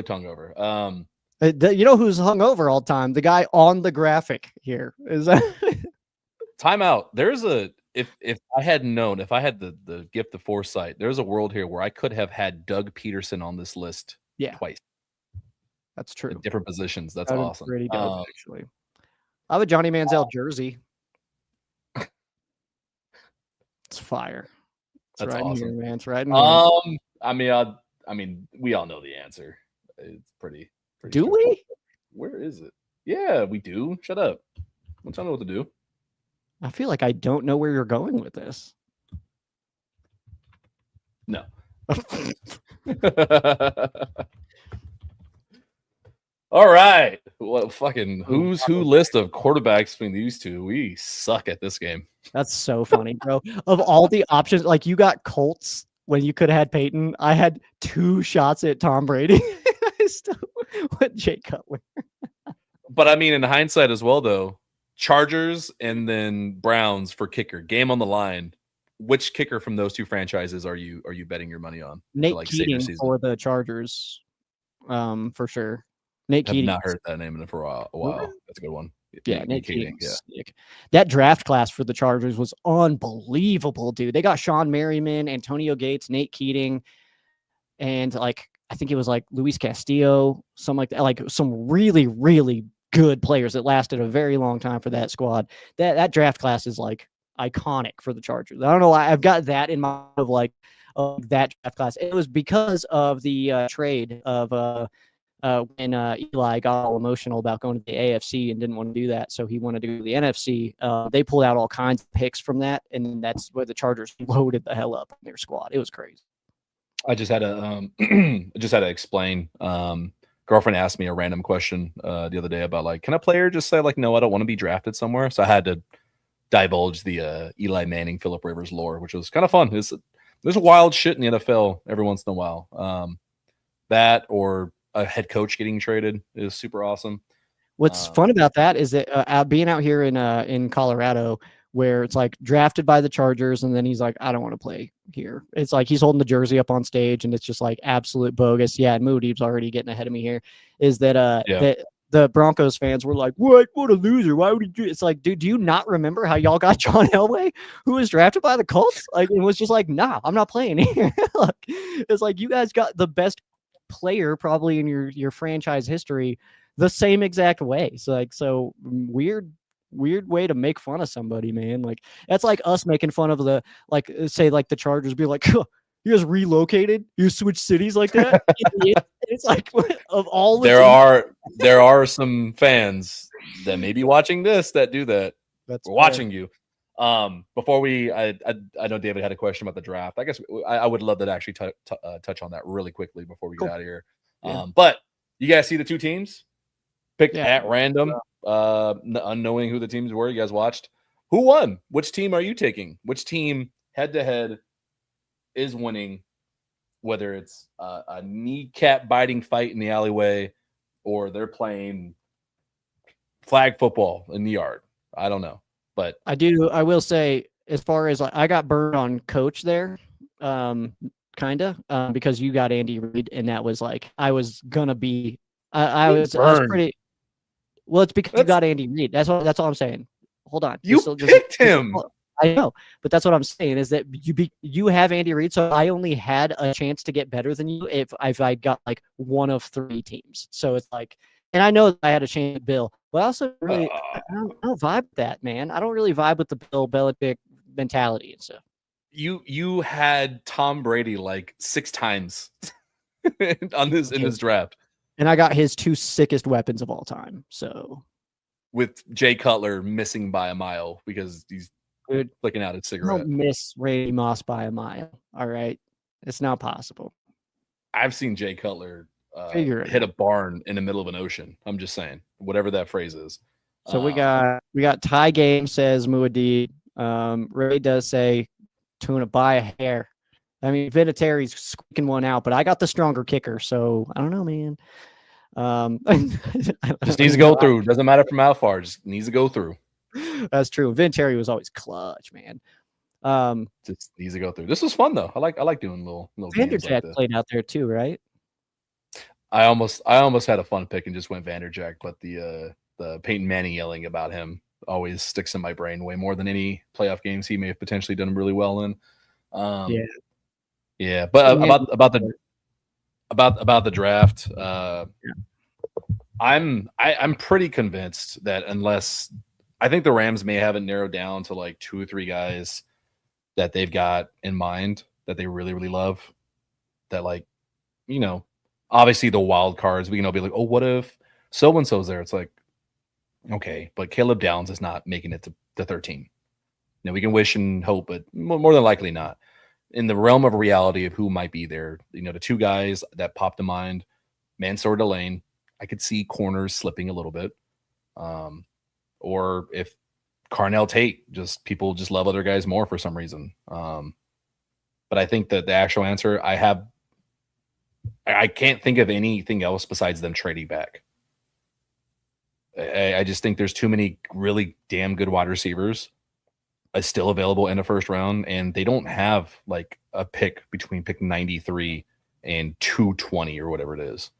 know who's hungover all the time? The guy on the graphic here is timeout. There's if I had known, if I had the gift of foresight, there's a world here where I could have had Doug Peterson on this list twice. That's true. In different positions. That's awesome. Pretty dope, actually. I have a Johnny Manziel jersey. It's fire. That's awesome, here, man. It's right in here. I mean, we all know the answer. It's pretty. Do we? Where is it? Yeah, we do. Shut up. Don't tell me what to do. I feel like I don't know where you're going with this. No. All right. What fucking who's who list of quarterbacks between these two? We suck at this game. That's so funny, bro. Of all the options, like you got Colts when you could have had Peyton. I had 2 shots at Tom Brady. I still went Jay Cutler. But I mean, in hindsight as well, though, Chargers and then Browns for kicker. Game on the line. Which kicker from those 2 franchises are you betting your money on? Nate Keating for the Chargers, for sure. Nate Keating. I've not heard that name for a while. That's a good one. Yeah, Nate Keating. Yeah. That draft class for the Chargers was unbelievable, dude. They got Sean Merriman, Antonio Gates, Nate Keating, and like I think it was like Luis Castillo, something like that. Like some really, really good players that lasted a very long time for that squad. That draft class is like iconic for the Chargers. I don't know why I've got that in mind of like that draft class. It was because of the trade of when Eli got all emotional about going to the AFC and didn't want to do that, so he wanted to go to the NFC. They pulled out all kinds of picks from that, and that's where the Chargers loaded the hell up on their squad. It was crazy. I just had to explain. Girlfriend asked me a random question the other day about like, can a player just say like, no, I don't want to be drafted somewhere? So I had to divulge the Eli Manning, Phillip Rivers lore, which was kind of fun. There's a wild shit in the NFL every once in a while. That or a head coach getting traded is super awesome. What's fun about that is that being out here in Colorado, where it's like drafted by the Chargers, and then he's like, I don't want to play here. It's like he's holding the jersey up on stage, and it's just like absolute bogus. Yeah, and Moody's already getting ahead of me here. Is that Yeah. that the Broncos fans were like, what a loser? Why would he do? It's like, dude, do you not remember how y'all got John Elway, who was drafted by the Colts? Like, it was just like, nah, I'm not playing here. Like, it's like you guys got the best player probably in your franchise history the same exact way. So like, so weird way to make fun of somebody, man. Like that's like us making fun of the, like, say like the Chargers be like, huh, you guys relocated, you switch cities like that. It's like of all the there are some fans that may be watching this that do that. That's We're watching you. Before I know David had a question about the draft. I guess I would love to actually touch on that really quickly before we get out of here. Yeah. But you guys see the two teams picked at random, unknowing who the teams were. You guys watched. Who won? Which team are you taking? Which team head to head is winning? Whether it's a kneecap biting fight in the alleyway or they're playing flag football in the yard. I don't know. But I will say, as far as I got burned on coach there, kind of, because you got Andy Reid, and that was like, I was gonna be, I was pretty, well, it's because you got Andy Reid. That's all I'm saying. Hold on. You picked him. I know, but that's what I'm saying is that you have Andy Reid, so I only had a chance to get better than you if I got like one of three teams. So it's like, and I know that I had a chance with Bill, but I also really I don't vibe with that, man. I don't really vibe with the Bill Belichick mentality and stuff. You had Tom Brady like 6 times in this draft, and I got his 2 sickest weapons of all time. So with Jay Cutler missing by a mile because he's flicking out his cigarette. Don't miss Randy Moss by a mile. All right, it's not possible. I've seen Jay Cutler hit a barn in the middle of an ocean. I'm just saying, whatever that phrase is. So we got tie game, says Muad'Dib. Ray does say Tuna buy a hair. I mean, Vinatieri's squeaking one out, but I got the stronger kicker, so I don't know, man. Just needs to go through. Doesn't matter from how far. Just needs to go through. That's true. Vinatieri was always clutch, man. Just needs to go through. This was fun though. I like doing little games like this. Played out there too, right? I almost had a fun pick and just went Vanderjagt, but the Peyton Manning yelling about him always sticks in my brain way more than any playoff games he may have potentially done really well in. Yeah. But about the draft, I'm pretty convinced that unless I think the Rams may have it narrowed down to like 2 or 3 guys that they've got in mind that they really, really love. That, like, you know, obviously the wild cards, we can all be like, oh, what if so-and-so's there? It's like, okay, but Caleb Downs is not making it to 13. Now, we can wish and hope, but more than likely not. In the realm of reality of who might be there, you know, the 2 guys that popped to mind, Mansour Delane, I could see corners slipping a little bit. Or if Carnell Tate, people just love other guys more for some reason. But I think that the actual answer I can't think of anything else besides them trading back. I just think there's too many really damn good wide receivers still available in the first round, and they don't have like a pick between pick 93 and 220 or whatever it is.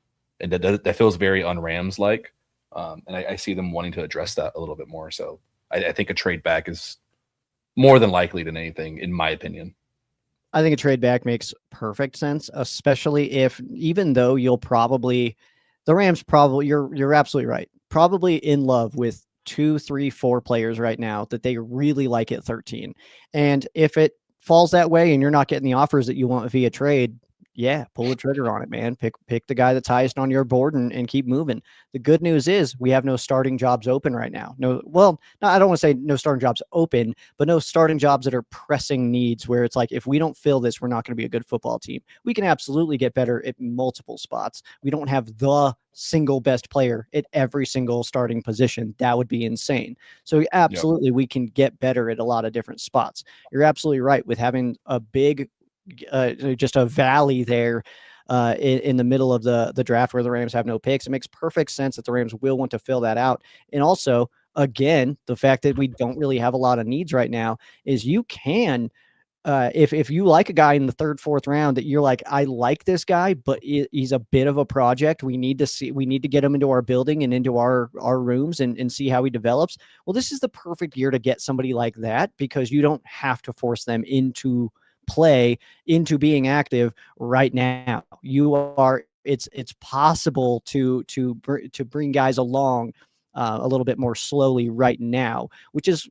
And that feels very un-Rams like. And I see them wanting to address that a little bit more. So I think a trade back is more than likely than anything, in my opinion. I think a trade back makes perfect sense, especially if, even though the Rams probably, you're absolutely right, probably in love with 2, 3, 4 players right now that they really like at 13. And if it falls that way and you're not getting the offers that you want via trade, yeah, pull the trigger on it, man. Pick the guy that's highest on your board and keep moving. The good news is we have no starting jobs open right now. I don't want to say no starting jobs open, but no starting jobs that are pressing needs where it's like, if we don't fill this, we're not going to be a good football team. We can absolutely get better at multiple spots. We don't have the single best player at every single starting position. That would be insane. So absolutely, we can get better at a lot of different spots. You're absolutely right with having a big just a valley there. in the middle of the draft where the Rams have no picks. It makes perfect sense that the Rams will want to fill that out. And also, again, the fact that we don't really have a lot of needs right now is you can if you like a guy in the third, fourth round that you're like, I like this guy, but he's a bit of a project. We need to get him into our building and into our rooms and see how he develops. Well, this is the perfect year to get somebody like that because you don't have to force them into play, into being active right now. It's possible to bring guys along a little bit more slowly right now, which is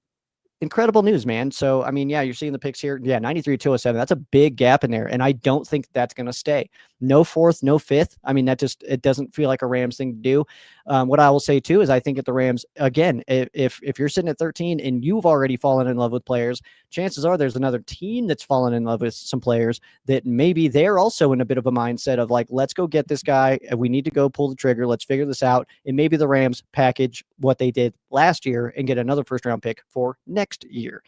incredible news, man. So, I mean, yeah, you're seeing the picks here. Yeah, 93 207. That's a big gap in there. And I don't think that's going to stay. No fourth, no fifth. I mean, it doesn't feel like a Rams thing to do. What I will say too is I think at the Rams, again, if you're sitting at 13 and you've already fallen in love with players, chances are there's another team that's fallen in love with some players that maybe they're also in a bit of a mindset of like, let's go get this guy. We need to go pull the trigger. Let's figure this out. And maybe the Rams package what they did last year and get another first round pick for next year.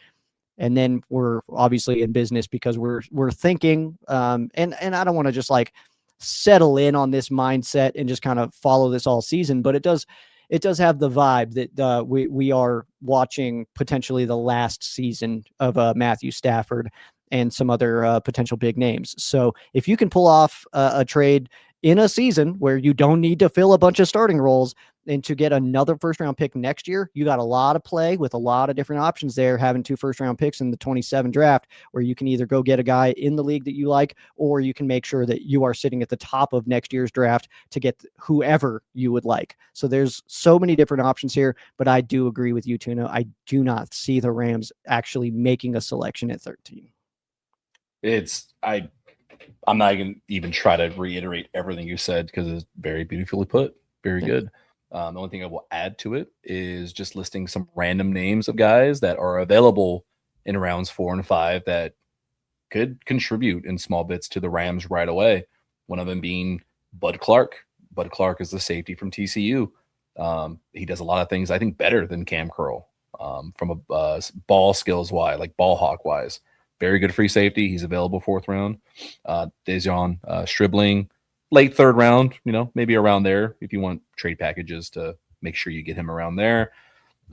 And then we're obviously in business because we're thinking, and I don't want to just like settle in on this mindset and just kind of follow this all season, but it does have the vibe that we are watching potentially the last season of Matthew Stafford and some other potential big names. So if you can pull off a trade in a season where you don't need to fill a bunch of starting roles and to get another first round pick next year, you got a lot of play with a lot of different options there, having 2 first round picks in the 27 draft, where you can either go get a guy in the league that you like, or you can make sure that you are sitting at the top of next year's draft to get whoever you would like. So there's so many different options here, but I do agree with you, Tuna. I do not see the Rams actually making a selection at 13. I'm not going to even try to reiterate everything you said because it's very beautifully put. Very good. The only thing I will add to it is just listing some random names of guys that are available in rounds 4 and 5 that could contribute in small bits to the Rams right away. One of them being Bud Clark. Bud Clark is the safety from TCU. He does a lot of things, I think, better than Cam Curl from a ball skills wise, like ball hawk wise. Very good free safety. He's available 4th round. Dejon Stribling, late 3rd round, maybe around there if you want trade packages to make sure you get him around there.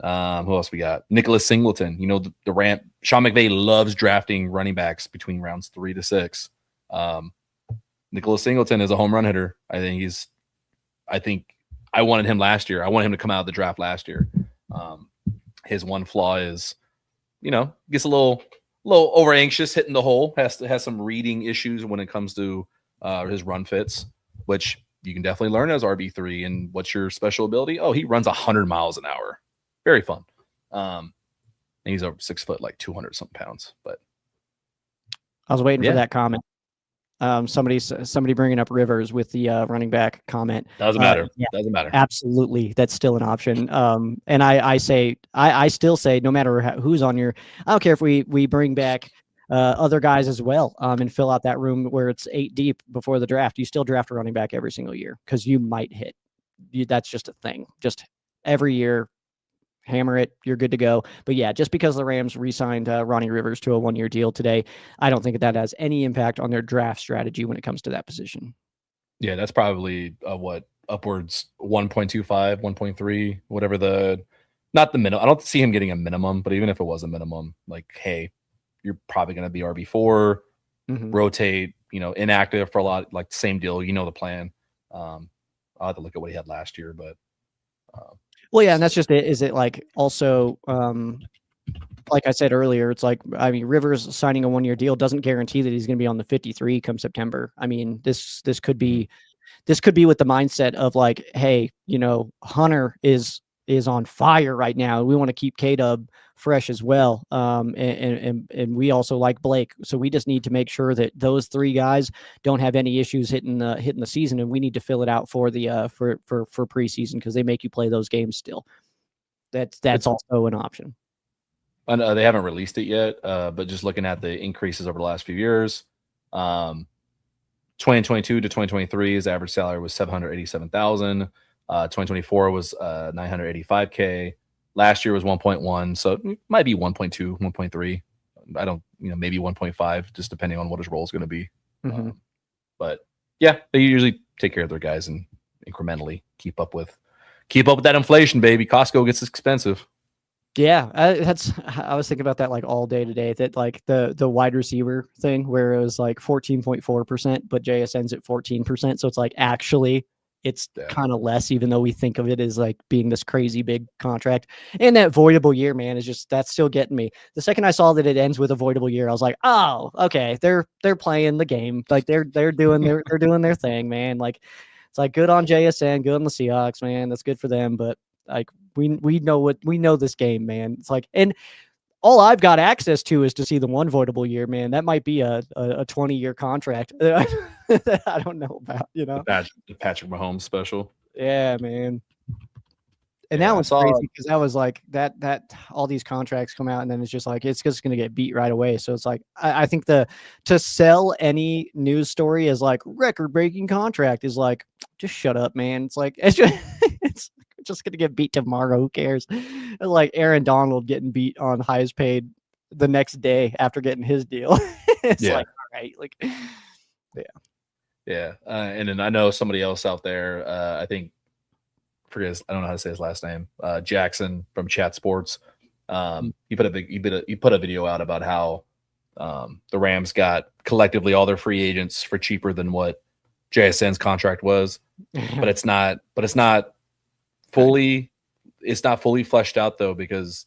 Who else we got? Nicholas Singleton. The ramp. Sean McVay loves drafting running backs between rounds 3 to 6. Nicholas Singleton is a home run hitter. I think I wanted him last year. I wanted him to come out of the draft last year. His one flaw is, gets a little over anxious hitting the hole, has some reading issues when it comes to his run fits, which you can definitely learn as RB3. And what's your special ability? Oh, he runs 100 miles an hour. Very fun. And he's over 6 foot, like 200 something pounds. But I was waiting for that comment. Somebody bringing up Rivers with the running back comment. Doesn't matter. Doesn't matter. Absolutely, that's still an option. And I still say no matter who's on your, I don't care if we bring back other guys as well and fill out that room where it's 8 deep before the draft. You still draft a running back every single year because you might hit. That's just a thing. Just every year. Hammer it, you're good to go. But yeah, just because the Rams re-signed Ronnie Rivers to a 1-year deal today, I don't think that has any impact on their draft strategy when it comes to that position. Yeah, that's probably upwards 1.25, 1.3, whatever not the minimum. I don't see him getting a minimum, but even if it was a minimum, like, hey, you're probably going to be RB4, rotate, inactive for a lot, like same deal, the plan. I'll have to look at what he had last year, but well, yeah, and that's just it. Is it like also, like I said earlier, it's like, I mean, Rivers signing a 1-year deal doesn't guarantee that he's going to be on the 53 come September. I mean, this could be with the mindset of like, hey, Hunter is on fire right now. We want to keep K-Dub fresh as well. And we also like Blake. So we just need to make sure that those 3 guys don't have any issues hitting the season. And we need to fill it out for the, for preseason because they make you play those games still. That's also an option. And they haven't released it yet, but just looking at the increases over the last few years, 2022 to 2023, his average salary was $787,000. 2024 was $985K. Last year was 1.1, so it might be 1.2, 1.3. I don't, maybe 1.5, just depending on what his role is going to be. But Yeah, they usually take care of their guys and incrementally keep up with that inflation, baby. Costco gets expensive. Yeah, I was thinking about that like all day today. That like the wide receiver thing where it was like 14.4%, but JSN's at 14%. So it's like actually it's kind of less, even though we think of it as like being this crazy big contract. And that voidable year, man, is just that's still getting me. The second I saw that it ends with a voidable year, I was like, oh, okay, they're playing the game, like they're doing they're doing their thing, man. Like it's like good on JSN, good on the Seahawks, man. That's good for them, but like we know this game, man. It's like, and all I've got access to is to see the one voidable year, man. That might be a 20-year contract. That I don't know about, you know. The Patrick Mahomes special. Yeah, man. And Yeah, that one's crazy because that was like that all these contracts come out and then it's just like it's just gonna get beat right away. So it's like I think to sell any news story as like record breaking contract is like just shut up, man. It's like it's just gonna get beat tomorrow. Who cares? It's like Aaron Donald getting beat on highest paid the next day after getting his deal. It's like all right, like yeah. And then I know somebody else out there. I think I don't know how to say his last name. Jackson from Chat Sports. He put a video out about how the Rams got collectively all their free agents for cheaper than what JSN's contract was, but it's not fully fleshed out though, because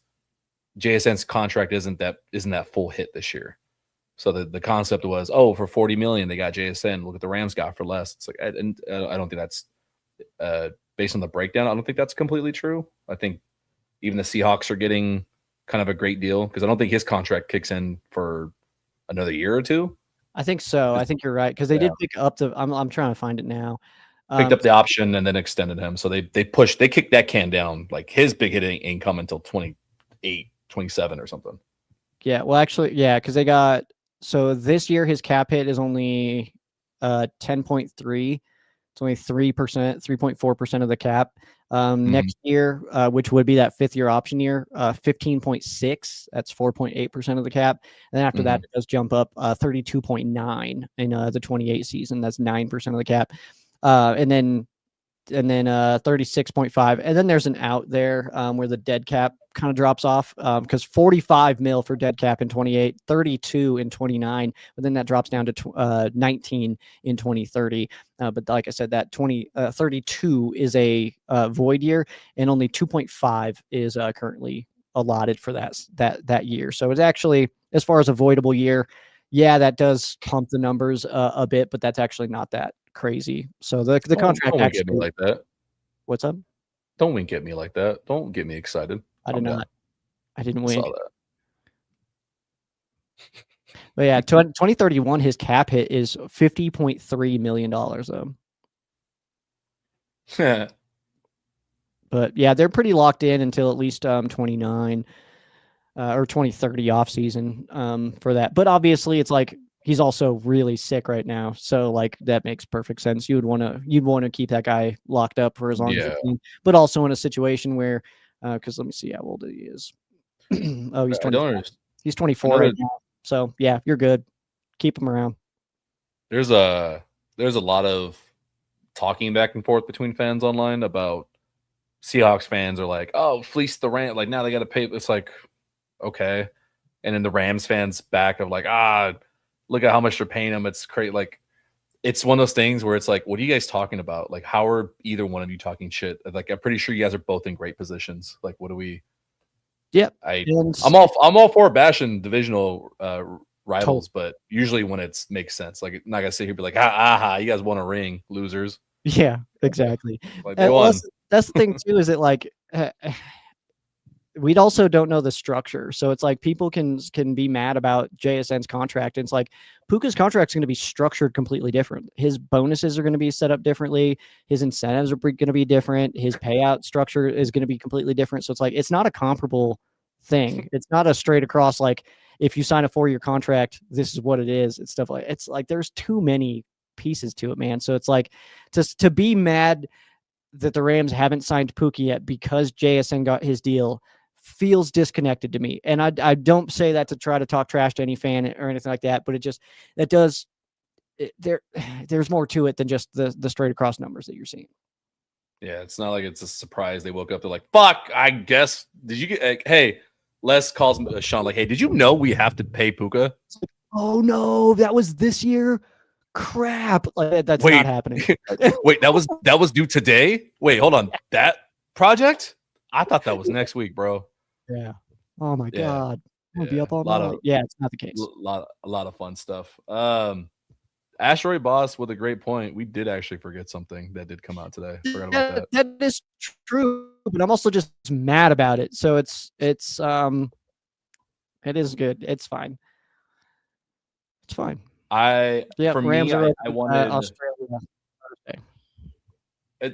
JSN's contract isn't that full hit this year. So the concept was, for $40 million they got JSN. Look at the Rams got for less. It's like I don't think that's based on the breakdown. I don't think that's completely true. I think even the Seahawks are getting kind of a great deal because I don't think his contract kicks in for another year or two. I think so. I think you're right because they did pick up the. I'm trying to find it now. Picked up the option and then extended him. So they kicked that can down. Like his big hit ain't come until 28, 27 or something. Yeah. Well, actually, yeah, because they got so this year his cap hit is only 10.3. It's only 3%, 3.4% of the cap. Next year, which would be that 5th year option year, 15.6. That's 4.8% of the cap. And then after that, it does jump up 32.9 in the 28 season. That's 9% of the cap. And then 36.5. And then there's an out there where the dead cap kind of drops off because 45 mil for dead cap in 28, 32 in 29, but then that drops down to 19 in 2030. But like I said, that 32 is a void year, and only 2.5 is currently allotted for that year. So it's actually, as far as avoidable year, yeah, that does pump the numbers a bit, but that's actually not that crazy. So the contract don't actually get me like that. What's up? Don't wink at me like that. Don't get me excited. I did not. I didn't wink. Saw that. But yeah, 2031, his cap hit is $50.3 million though. But yeah, they're pretty locked in until at least 29 or 2030 off season for that. But obviously, it's like he's also really sick right now, so like that makes perfect sense. You'd want to keep that guy locked up for as long as you can, but also in a situation where because let me see how old he is. Oh, he's 24. He's 24 right now. So yeah, you're good. Keep him around. There's a lot of talking back and forth between fans online about Seahawks fans are like, oh, fleece the Rams. Like now they got to pay. It's like, okay. And then the Rams fans back of like, look at how much they're paying him. It's crazy. Like it's one of those things where it's like, what are you guys talking about? Like, how are either one of you talking shit? Like, I'm pretty sure you guys are both in great positions. Like, what do we? Yep. I'm all for bashing divisional rivals, but usually when it makes sense, like I'm not gonna sit here and be like, you guys won a ring, losers. Yeah, exactly. Like, that's the thing too, is that like we also don't know the structure. So it's like people can be mad about JSN's contract. And it's like Puka's contract is going to be structured completely different. His bonuses are going to be set up differently. His incentives are going to be different. His payout structure is going to be completely different. So it's like, it's not a comparable thing. It's not a straight across, like if you sign a 4-year contract, this is what it is. It's stuff like, it's like, there's too many pieces to it, man. So it's like to be mad that the Rams haven't signed Puka yet because JSN got his deal feels disconnected to me. And I don't say that to try to talk trash to any fan or anything like that, but it does there's more to it than just the straight across numbers that you're seeing. Yeah, it's not like it's a surprise. They woke up, they're like, "Fuck, I guess." Did you get? Hey, Les calls Sean like, "Hey, did you know we have to pay Puka?" Oh no, that was this year. Crap, like that's Wait, not happening. wait, that was due today. Wait, hold on, that project? I thought that was next week, bro. Yeah. Oh my god, I'm gonna be up all a lot night. of Yeah, it's not the case. a lot of fun stuff. Asteroid Boss with a great point. We did actually forget something that did come out today. Forgot about that. That is true, but I'm also just mad about it. So it is good. It's fine. It's fine. For Rams me, are I wanted Australia Thursday.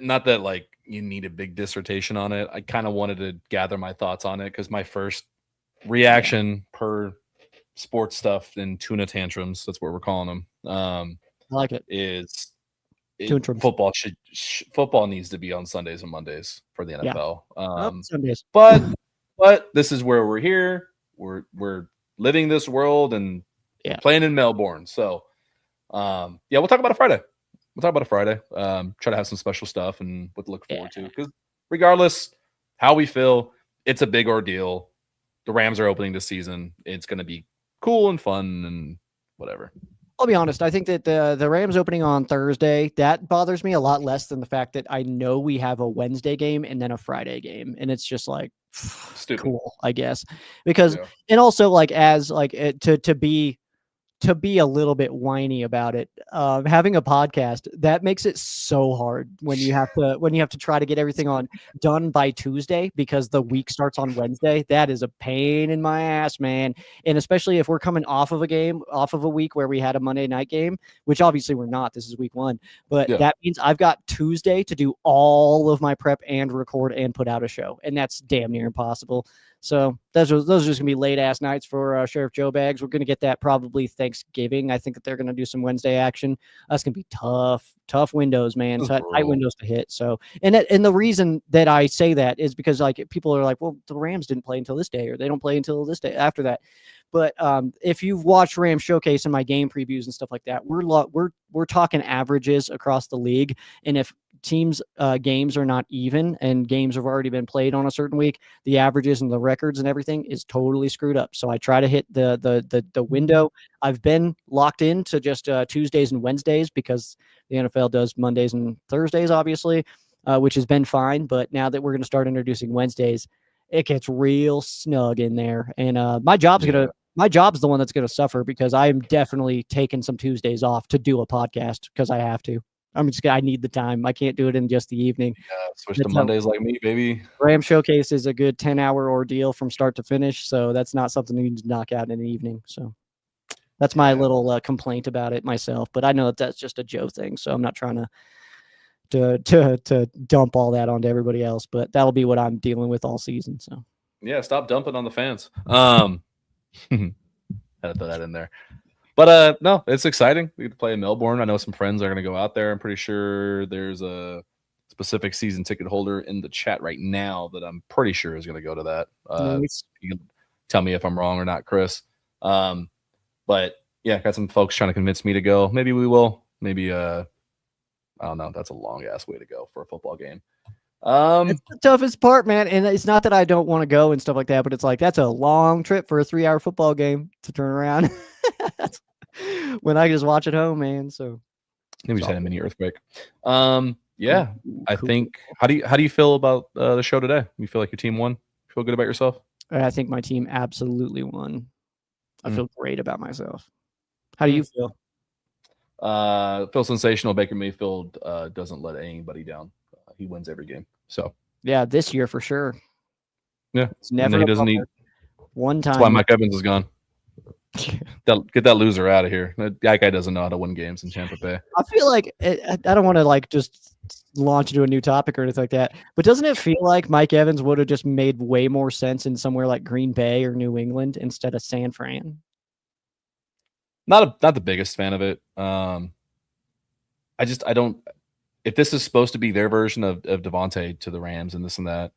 Not that like you need a big dissertation on it. I kind of wanted to gather my thoughts on it because my first reaction per sports stuff and tuna tantrums, that's what we're calling them. I like it. Football needs to be on Sundays and Mondays for the NFL. Sundays. But this is where we're here. We're living this world and playing in Melbourne. So we'll talk about it Friday. Try to have some special stuff and what to look forward to. Because regardless how we feel, it's a big ordeal. The Rams are opening this season. It's going to be cool and fun and whatever. I'll be honest. I think that the Rams opening on Thursday, that bothers me a lot less than the fact that I know we have a Wednesday game and then a Friday game. And it's just like, stupid. Cool, I guess. Because, and also like as like to be a little bit whiny about it, having a podcast that makes it so hard when you have to try to get everything done by Tuesday because the week starts on Wednesday. That is a pain in my ass, man. And especially if we're coming off of a week where we had a Monday night game, which obviously we're not. This is week 1, but that means I've got Tuesday to do all of my prep and record and put out a show, and that's damn near impossible. So those are just gonna be late ass nights for Sheriff Joe Bags. We're gonna get that probably Thanksgiving. I think that they're gonna do some Wednesday action. That's gonna be tough windows, man. Tight windows to hit. So and the reason that I say that is because like people are like, well, the Rams didn't play until this day, or they don't play until this day after that. But if you've watched Rams Showcase and my game previews and stuff like that, we're talking averages across the league, and if teams games are not even and games have already been played on a certain week, the averages and the records and everything is totally screwed up. So I try to hit the window. I've been locked into just Tuesdays and Wednesdays because the NFL does Mondays and Thursdays, obviously, which has been fine. But now that we're going to start introducing Wednesdays, it gets real snug in there. And my job's the one that's going to suffer because I'm definitely taking some Tuesdays off to do a podcast because I have to. I need the time. I can't do it in just the evening. Yeah, switch to Mondays like me, baby. Ram Showcase is a good 10-hour ordeal from start to finish. So that's not something you need to knock out in an evening. So that's my little complaint about it myself. But I know that's just a Joe thing. So I'm not trying to dump all that onto everybody else. But that'll be what I'm dealing with all season. So yeah, stop dumping on the fans. Had to throw that in there. But no, it's exciting. We get to play in Melbourne. I know some friends are going to go out there. I'm pretty sure there's a specific season ticket holder in the chat right now that I'm pretty sure is going to go to that. You can tell me if I'm wrong or not, Chris. But yeah, got some folks trying to convince me to go. Maybe we will. Maybe I don't know. That's a long ass way to go for a football game. It's the toughest part, man. And it's not that I don't want to go and stuff like that, but it's like that's a long trip for a 3-hour football game to turn around when I just watch at home, man. So maybe just had a mini earthquake. Yeah, cool. I think. How do you feel about the show today? You feel like your team won? Feel good about yourself? I think my team absolutely won. I feel great about myself. How do you feel? Feel sensational. Baker Mayfield doesn't let anybody down. He wins every game. So yeah, this year for sure. Yeah, it's never. He doesn't need one time. That's why Mike Evans is gone. Get that loser out of here. That guy doesn't know how to win games in Tampa Bay. I feel like I don't want to like just launch into a new topic or anything like that, but doesn't it feel like Mike Evans would have just made way more sense in somewhere like Green Bay or New England instead of San Fran? Not the biggest fan of it. I don't. If this is supposed to be their version of Devontae to the Rams and this and that,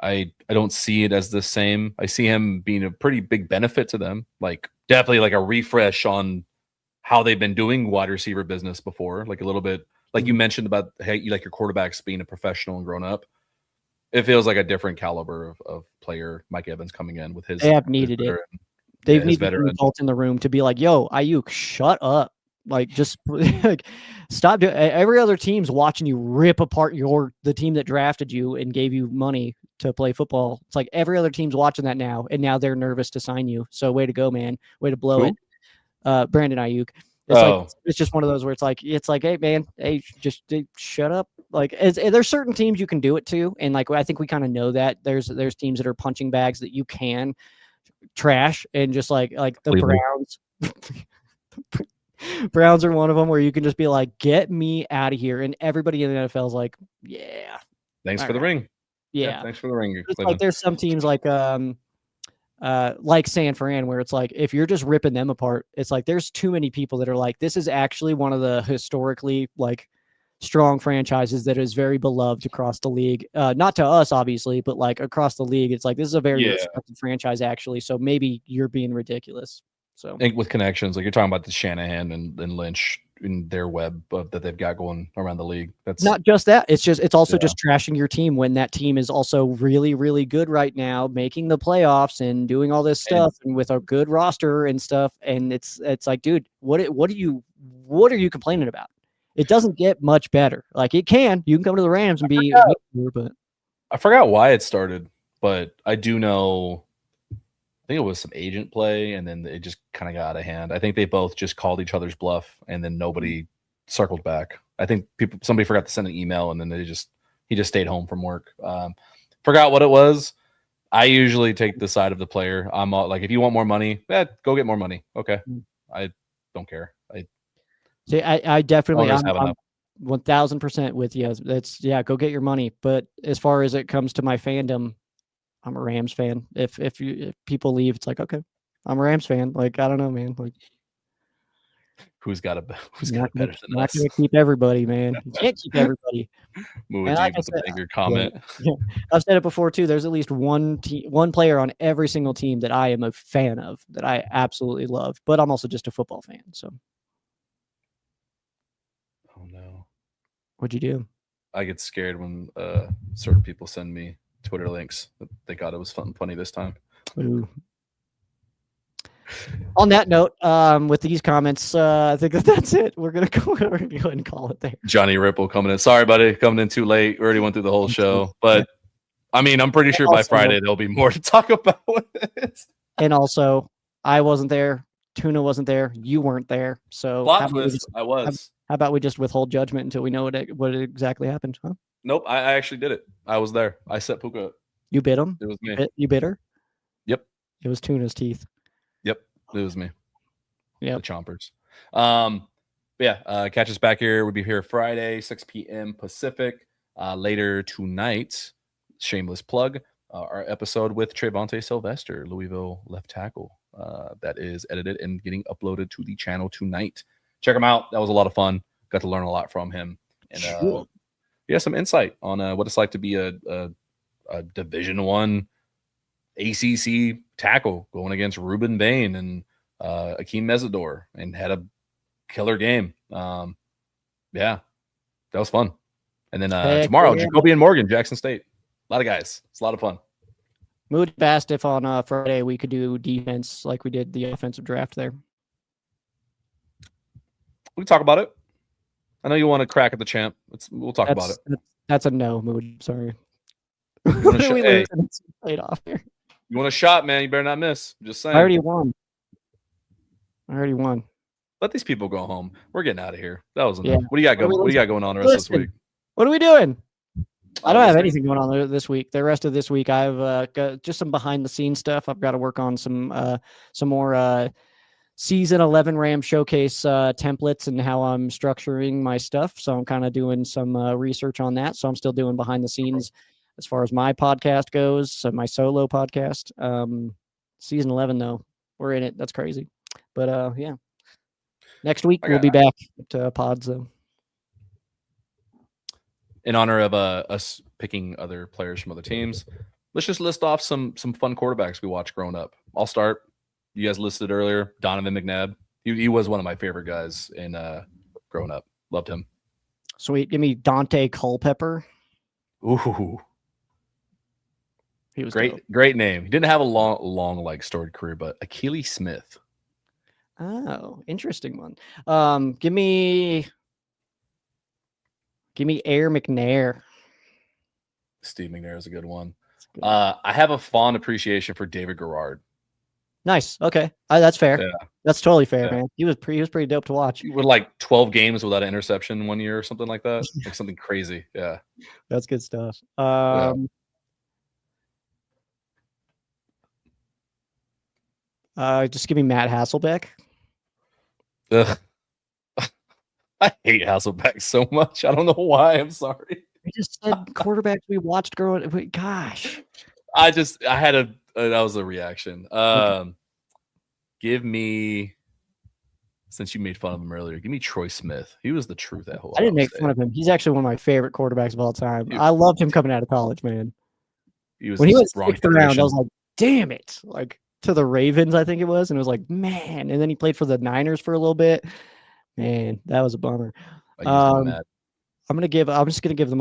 I don't see it as the same. I see him being a pretty big benefit to them. Like definitely like a refresh on how they've been doing wide receiver business before, like a little bit, like you mentioned about hey, you like your quarterbacks being a professional and grown up. It feels like a different caliber of player, Mike Evans coming in with his. They have needed it. They've needed an adult in the room to be like, "Yo, Ayuk, shut up! Like, just like stop doing." Every other team's watching you rip apart the team that drafted you and gave you money to play football. It's like every other team's watching that now, and now they're nervous to sign you. So, way to go, man! Way to blow it, Brandon Ayuk. It's like it's just one of those where it's like, hey man, hey, just shut up. Like there's certain teams you can do it to, and like I think we kind of know that there's teams that are punching bags that you can trash, and just like the Browns. Browns are one of them where you can just be like, get me out of here, and everybody in the NFL is like, yeah, thanks for the ring. Yeah, thanks for the ring. It's like there's some teams like San Fran, where it's like if you're just ripping them apart, it's like there's too many people that are like, this is actually one of the historically like strong franchises that is very beloved across the league. Not to us, obviously, but like across the league, it's like this is a very respected franchise, actually. So maybe you're being ridiculous. So I think with connections, like you're talking about the Shanahan and Lynch in their web that they've got going around the league. That's not just that. It's also just trashing your team when that team is also really, really good right now, making the playoffs and doing all this stuff and with a good roster and stuff. And it's like, dude, what are you complaining about? It doesn't get much better. Like you can come to the Rams and be, but I forgot why it started, but I do know. I think it was some agent play, and then it just kind of got out of hand. I think they both just called each other's bluff, and then nobody circled back. I think somebody forgot to send an email, and then he just stayed home from work. Forgot what it was. I usually take the side of the player. I'm all, like, if you want more money, go get more money. Okay, I don't care. I definitely I'm 1000% with you. That's go get your money. But as far as it comes to my fandom, I'm a Rams fan. If people leave, it's like, okay, I'm a Rams fan. Like, I don't know, man. Like, who's got it better than us? Not going to keep everybody, man. You can't keep everybody. Muad'Dib with a bigger comment. Yeah. I've said it before too. There's at least one player on every single team that I am a fan of, that I absolutely love. But I'm also just a football fan. So. Oh no. What'd you do? I get scared when certain people send me Twitter links. They got it was funny this time. Ooh. On that note, with these comments, I think that's it. We're gonna go ahead and call it there. Johnny Ripple coming in. Sorry, buddy, coming in too late. We already went through the whole show, but I mean, I'm pretty sure by Friday there'll be more to talk about with it. And also, I wasn't there. Tuna wasn't there. You weren't there. So I was. How about we just withhold judgment until we know what exactly happened? Huh? Nope, I actually did it. I was there. I set Puka up. You bit him? It was me. You bit her? Yep. It was Tuna's teeth. Yep, it was me. Yeah, the chompers. Catch us back here. We'll be here Friday, 6 p.m. Pacific. Later tonight, shameless plug, our episode with Trevonte Sylvester, Louisville left tackle. That is edited and getting uploaded to the channel tonight. Check him out. That was a lot of fun. Got to learn a lot from him. And some insight on what it's like to be a Division I ACC tackle going against Ruben Bain and Akeem Mesidor, and had a killer game. That was fun. And then tomorrow, Jacoby and Morgan, Jackson State. A lot of guys. It's a lot of fun. Mood asked if on Friday we could do defense like we did the offensive draft there. We can talk about it. I know you want to crack at the champ. We'll talk about it. That's a no, Mood. Sorry. You want a shot, man? You better not miss. I'm just saying. I already won. Let these people go home. We're getting out of here. That was enough. What do you got going? What do you got going on the rest of this week? What are we doing? I don't have anything going on this week. The rest of this week, I've got just some behind the scenes stuff. I've got to work on some more season 11 Ram showcase templates and how I'm structuring my stuff. So I'm kind of doing some research on that. So I'm still doing behind the scenes as far as my podcast goes. So my solo podcast. Season 11 though, we're in it. That's crazy. But next week we'll be back to pods though. In honor of us picking other players from other teams, let's just list off some fun quarterbacks we watched growing up. I'll start. You guys listed earlier, Donovan McNabb. He was one of my favorite guys in growing up. Loved him. Sweet. Give me Dante Culpepper. Ooh, He was great, dope. great name. He didn't have a long like storied career, but Achilles Smith. Oh, interesting one. Give me Air McNair. Steve McNair is a good one. Good. I have a fond appreciation for David Garrard. Nice. Okay, that's fair. Yeah. That's totally fair, man. He was pretty dope to watch. With like 12 games without an interception 1 year or something like that. Like something crazy. Yeah. That's good stuff. Yeah. Just give me Matt Hasselbeck. Ugh. I hate Hasselbeck so much. I don't know why. I'm sorry. We just said quarterbacks we watched growing up. Gosh. I had that was a reaction. Okay. Give me, since you made fun of him earlier, give me Troy Smith. He was the truth at whole. I didn't make fun of him. He's actually one of my favorite quarterbacks of all time. I loved him coming out of college, man. When he was 6th round, I was like, damn it. Like to the Ravens, I think it was. And it was like, man. And then he played for the Niners for a little bit. Man, that was a bummer. I'm just gonna give the